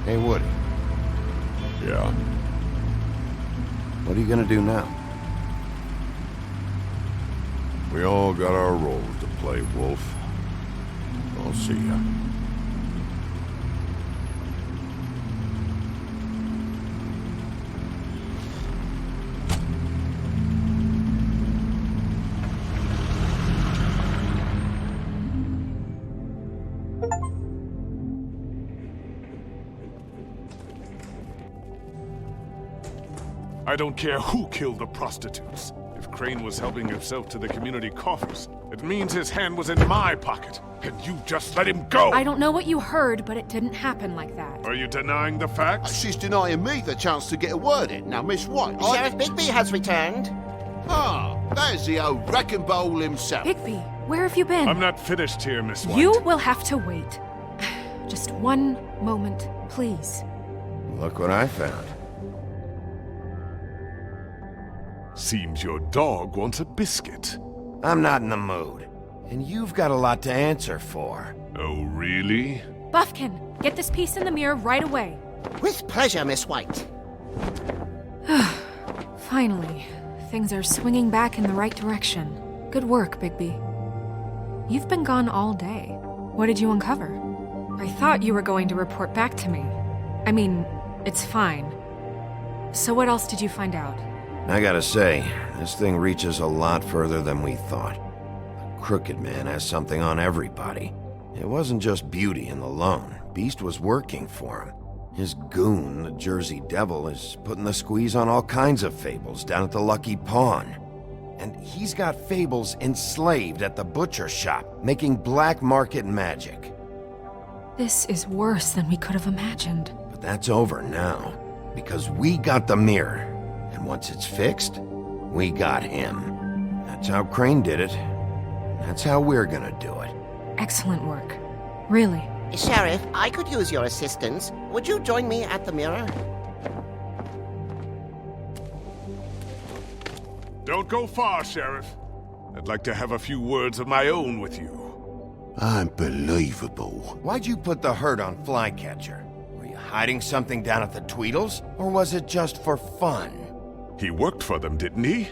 Hey, Woody. Yeah? What are you gonna do now? We all got our roles to play, Wolf. I'll see ya. I don't care who killed the prostitutes. If Crane was helping himself to the community coffers, it means his hand was in my pocket, and you just let him go! I don't know what you heard, but it didn't happen like that. Are you denying the facts? She's denying me the chance to get a word in. Now, Miss White... Sheriff Bigby has returned. Ah, there's the old wrecking bowl himself. Bigby, where have you been? I'm not finished here, Miss White. You will have to wait. Just one moment, please. Look what I found. Seems your dog wants a biscuit. I'm not in the mood. And you've got a lot to answer for. Oh, really? Buffkin, get this piece in the mirror right away. With pleasure, Miss White. Finally, things are swinging back in the right direction. Good work, Bigby. You've been gone all day. What did you uncover? I thought you were going to report back to me. I mean, it's fine. So what else did you find out? I gotta say, this thing reaches a lot further than we thought. The Crooked Man has something on everybody. It wasn't just Beauty and the Lone. Beast was working for him. His goon, the Jersey Devil, is putting the squeeze on all kinds of Fables down at the Lucky Pawn. And he's got Fables enslaved at the butcher shop, making black market magic. This is worse than we could have imagined. But that's over now, because we got the mirror. And once it's fixed, we got him. That's how Crane did it. That's how we're gonna do it. Excellent work. Really. Sheriff, I could use your assistance. Would you join me at the mirror? Don't go far, Sheriff. I'd like to have a few words of my own with you. Unbelievable. Why'd you put the hurt on Flycatcher? Were you hiding something down at the Tweedles? Or was it just for fun? He worked for them, didn't he?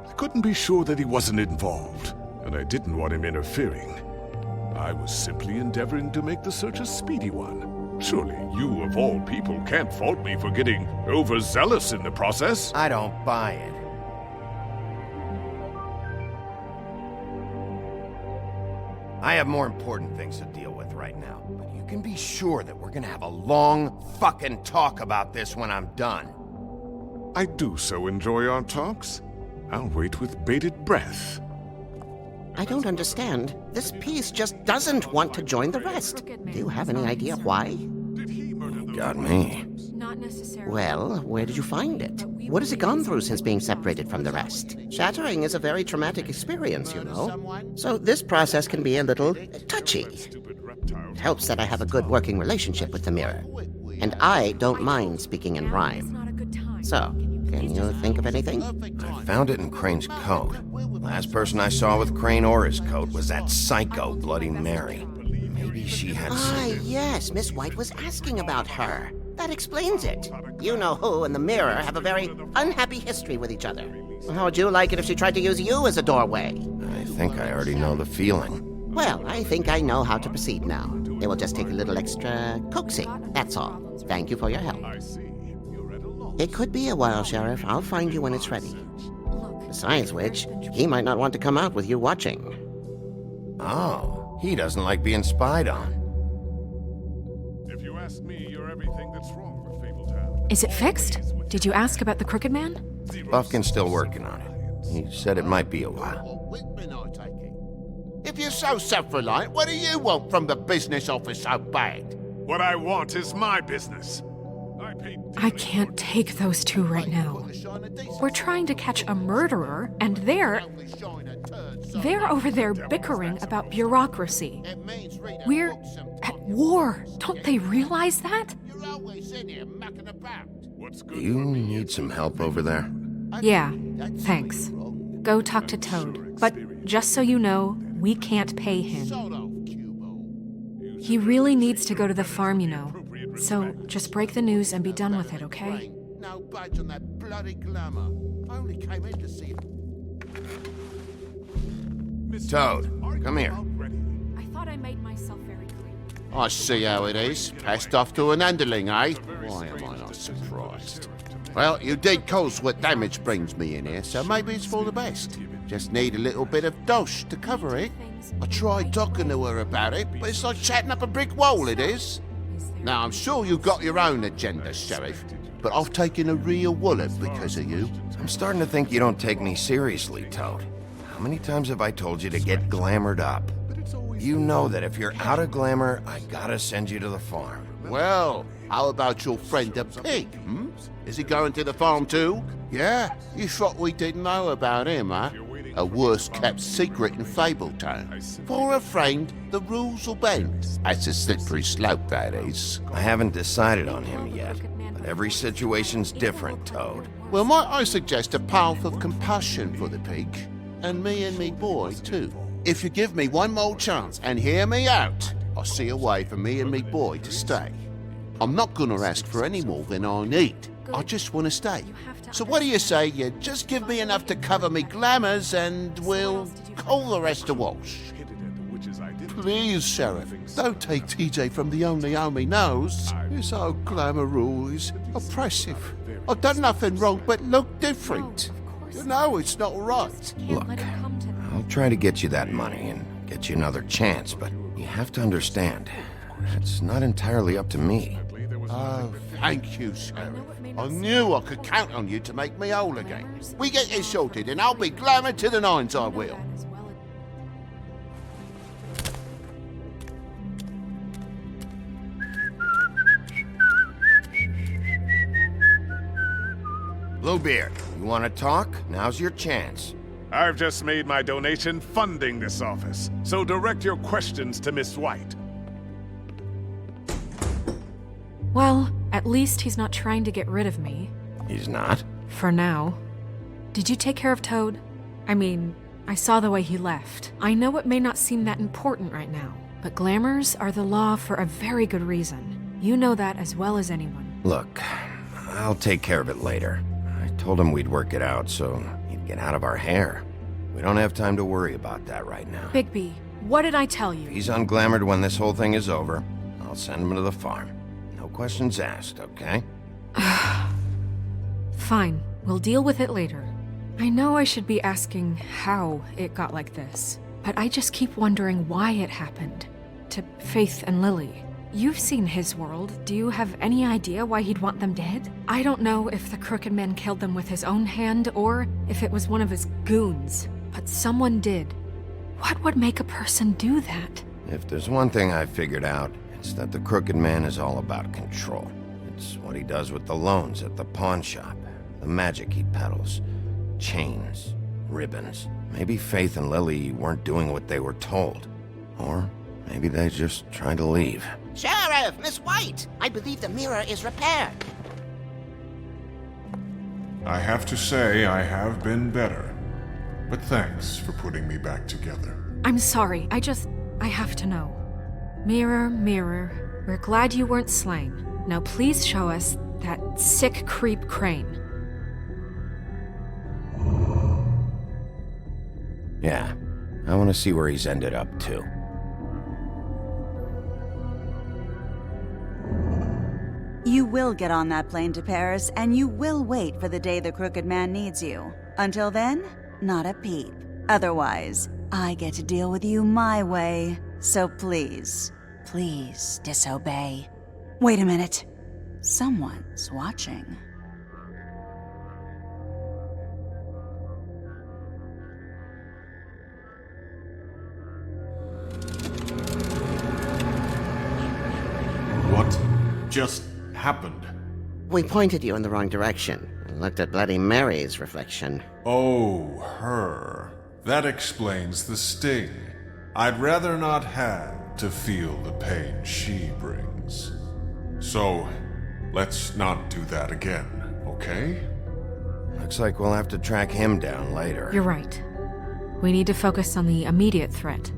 I couldn't be sure that he wasn't involved, and I didn't want him interfering. I was simply endeavoring to make the search a speedy one. Surely you, of all people, can't fault me for getting overzealous in the process. I don't buy it. I have more important things to deal with right now, but you can be sure that we're gonna have a long fucking talk about this when I'm done. I do so enjoy our talks. I'll wait with bated breath. I don't understand. This piece just doesn't want to join the rest. Do you have any idea why? Got me. Not necessarily. Well, where did you find it? What has it gone through since being separated from the rest? Shattering is a very traumatic experience, you know. So this process can be a little touchy. It helps that I have a good working relationship with the mirror. And I don't mind speaking in rhyme. So, can you think of anything? I found it in Crane's coat. Last person I saw with Crane or his coat was that psycho Bloody Mary. Maybe she had some... Yes, Miss White was asking about her. That explains it. You know who and the mirror have a very unhappy history with each other. How would you like it if she tried to use you as a doorway? I think I already know the feeling. Well, I think I know how to proceed now. It will just take a little extra coaxing, that's all. Thank you for your help. It could be a while, Sheriff. I'll find you when it's ready. Besides which, he might not want to come out with you watching. Oh, he doesn't like being spied on. If you ask me, you're everything that's wrong with Fabletown. Is it fixed? Did you ask about the Crooked Man? Buffkin's still working on it. He said it might be a while. If If you're so self-reliant, what do you want from the business office so bad? What I want is my business. I can't take those two right now. We're trying to catch a murderer, and they're over there bickering about bureaucracy. We're at war. Don't they realize that? Do you need some help over there? Yeah, thanks. Go talk to Toad. But just so you know, we can't pay him. He really needs to go to the farm, you know. So just break the news and be done with it, okay? No budge on that bloody glamour. I only came in to see him. Toad, come here. I thought I made myself very clear. I see how it is. Passed off to an underling, eh? Why am I not surprised? Well, you did cause what damage brings me in here, so maybe it's for the best. Just need a little bit of dosh to cover it. I tried talking to her about it, but it's like chatting up a brick wall, it is. Now, I'm sure you've got your own agenda, Sheriff, but I've taken a real wallet because of you. I'm starting to think you don't take me seriously, Toad. How many times have I told you to get glamored up? You know that if you're out of glamour, I gotta send you to the farm. Well, how about your friend the pig, hmm? Is he going to the farm too? Yeah? You thought we didn't know about him, huh? A worst-kept secret in Fabletown. For a friend, the rules will bend. That's a slippery slope, that is. I haven't decided on him yet, but every situation's different, Toad. Well, might I suggest a path of compassion for the pig? And me boy, too. If you give me one more chance and hear me out, I'll see a way for me and me boy to stay. I'm not gonna ask for any more than I need. I just want to stay. So what do you say you just give me enough to cover me glamours and we'll call the rest a wash? Please, Sheriff, don't take TJ from the only home he knows. This old glamour rule is oppressive. I've done nothing wrong but look different. You know it's not right. Look, I'll try to get you that money and get you another chance, but you have to understand, it's not entirely up to me. Oh, thank you, Sheriff. I knew I could count on you to make me whole again. We get this sorted and I'll be glamour to the nines, I will. Bluebeard, you want to talk? Now's your chance. I've just made my donation funding this office, so direct your questions to Miss White. Well, at least he's not trying to get rid of me. He's not? For now. Did you take care of Toad? I mean, I saw the way he left. I know it may not seem that important right now, but glamours are the law for a very good reason. You know that as well as anyone. Look, I'll take care of it later. I told him we'd work it out so he'd get out of our hair. We don't have time to worry about that right now. Bigby, what did I tell you? If he's unglamored when this whole thing is over, I'll send him to the farm. No questions asked, okay? Fine, we'll deal with it later. I know I should be asking how it got like this, but I just keep wondering why it happened. To Faith and Lily. You've seen his world. Do you have any idea why he'd want them dead? I don't know if the Crooked Man killed them with his own hand or if it was one of his goons, but someone did. What would make a person do that? If there's one thing I've figured out, it's that the Crooked Man is all about control. It's what he does with the loans at the pawn shop, the magic he peddles, chains, ribbons. Maybe Faith and Lily weren't doing what they were told. Or maybe they're just trying to leave. Sheriff, Miss White, I believe the mirror is repaired. I have to say I have been better. But thanks for putting me back together. I'm sorry, I have to know. Mirror, mirror, we're glad you weren't slain. Now please show us that sick creep Crane. Yeah, I want to see where he's ended up, too. You will get on that plane to Paris, and you will wait for the day the Crooked Man needs you. Until then, not a peep. Otherwise, I get to deal with you my way. So please, please disobey. Wait a minute. Someone's watching. just happened? We pointed you in the wrong direction and looked at Bloody Mary's reflection. Oh, her. That explains the sting. I'd rather not have to feel the pain she brings. So, let's not do that again, okay? Looks like we'll have to track him down later. You're right. We need to focus on the immediate threat,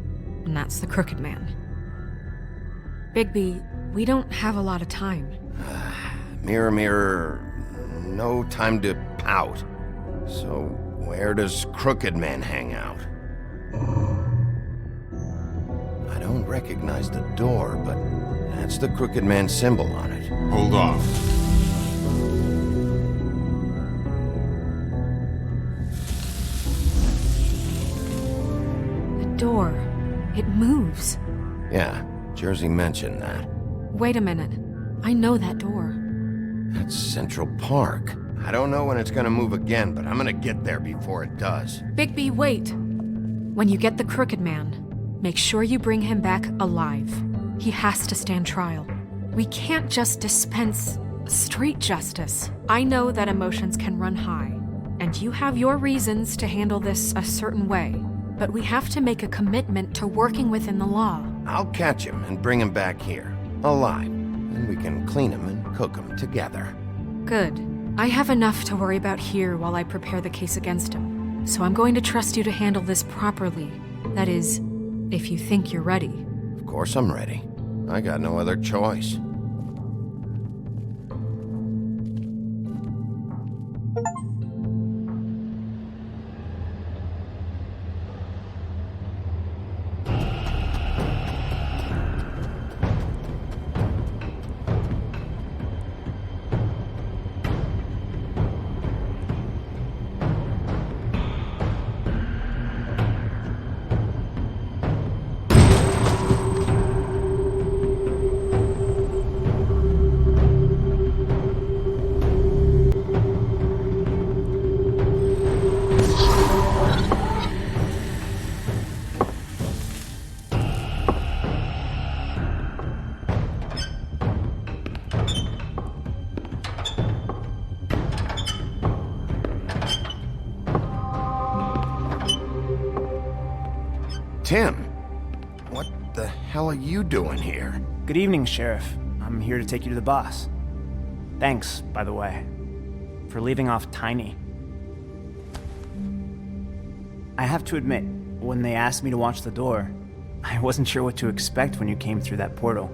and that's the Crooked Man. Bigby, we don't have a lot of time. Mirror, mirror, no time to pout. So, where does Crooked Man hang out? I don't recognize the door, but that's the Crooked Man symbol on it. Hold on. The door. It moves. Yeah, Jersey mentioned that. Wait a minute. I know that door. That's Central Park. I don't know when it's gonna move again, but I'm gonna get there before it does. Bigby, wait! When you get the Crooked Man, make sure you bring him back alive. He has to stand trial. We can't just dispense street justice. I know that emotions can run high, and you have your reasons to handle this a certain way, but we have to make a commitment to working within the law. I'll catch him and bring him back here, alive. Then we can clean him and cook him together. Good. I have enough to worry about here while I prepare the case against him. So I'm going to trust you to handle this properly. That is, if you think you're ready. Of course I'm ready. I got no other choice. Tim, what the hell are you doing here? Good evening, Sheriff. I'm here to take you to the boss. Thanks, by the way, for leaving off Tiny. I have to admit, when they asked me to watch the door, I wasn't sure what to expect when you came through that portal.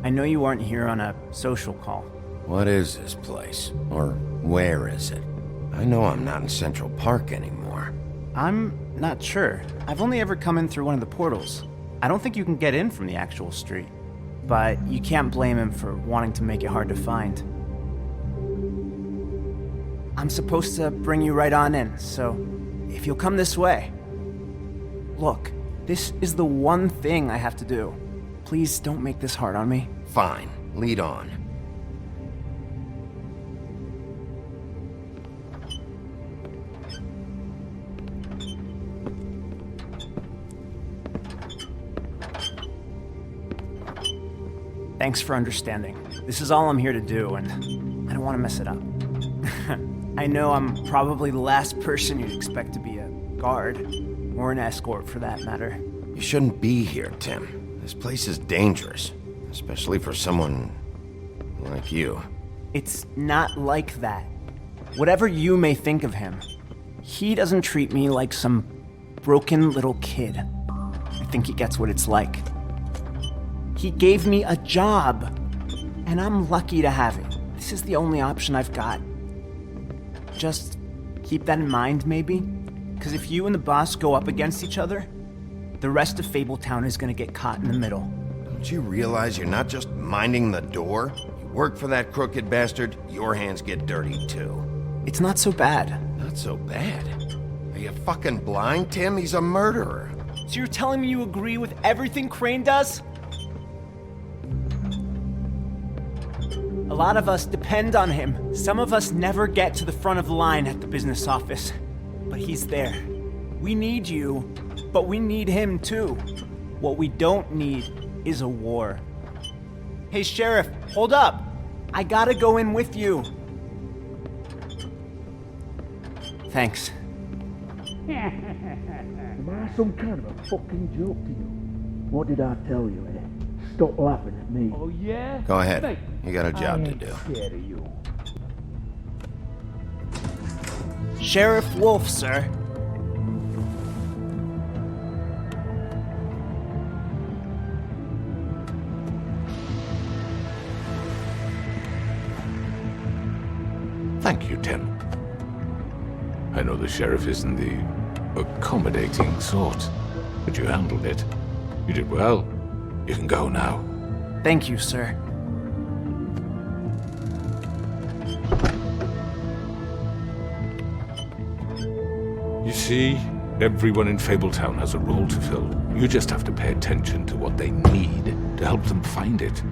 I know you aren't here on a social call. What is this place? Or where is it? I know I'm not in Central Park anymore. I'm not sure. I've only ever come in through one of the portals. I don't think you can get in from the actual street. But you can't blame him for wanting to make it hard to find. I'm supposed to bring you right on in, so if you'll come this way. Look, this is the one thing I have to do. Please don't make this hard on me. Fine, lead on. Thanks for understanding. This is all I'm here to do, and I don't want to mess it up. I know I'm probably the last person you'd expect to be a guard, or an escort for that matter. You shouldn't be here, Tim. This place is dangerous, especially for someone like you. It's not like that. Whatever you may think of him, he doesn't treat me like some broken little kid. I think he gets what it's like. He gave me a job, and I'm lucky to have it. This is the only option I've got. Just keep that in mind, maybe? Because if you and the boss go up against each other, the rest of Fabletown is gonna get caught in the middle. Don't you realize you're not just minding the door? You work for that crooked bastard, your hands get dirty too. It's not so bad. Not so bad? Are you fucking blind, Tim? He's a murderer. So you're telling me you agree with everything Crane does? A lot of us depend on him. Some of us never get to the front of the line at the business office. But he's there. We need you, but we need him too. What we don't need is a war. Hey, Sheriff, hold up. I gotta go in with you. Thanks. Am I some kind of a fucking joke to you? What did I tell you, eh? Stop laughing at me. Oh, yeah? Go ahead. You got a job to do. Scared of you. Sheriff Wolf, sir. Thank you, Tim. I know the sheriff isn't the accommodating sort, but you handled it. You did well. You can go now. Thank you, sir. You see, everyone in Fabletown has a role to fill. You just have to pay attention to what they need to help them find it.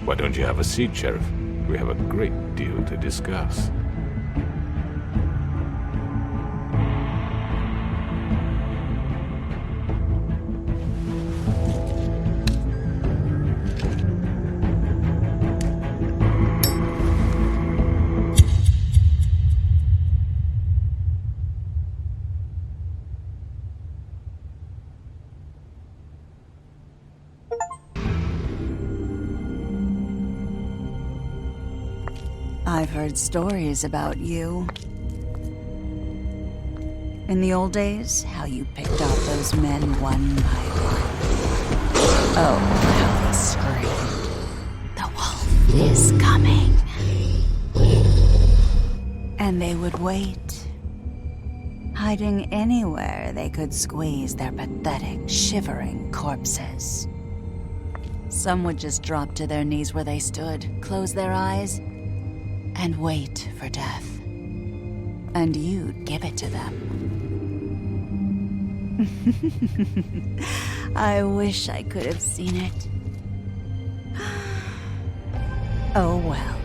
Why don't you have a seat, Sheriff? We have a great deal to discuss. I've heard stories about you. In the old days, how you picked off those men one by one. Oh, how they screamed. The wolf is coming. And they would wait, hiding anywhere they could squeeze their pathetic, shivering corpses. Some would just drop to their knees where they stood, close their eyes, and wait for death. And you'd give it to them. I wish I could have seen it. Oh well.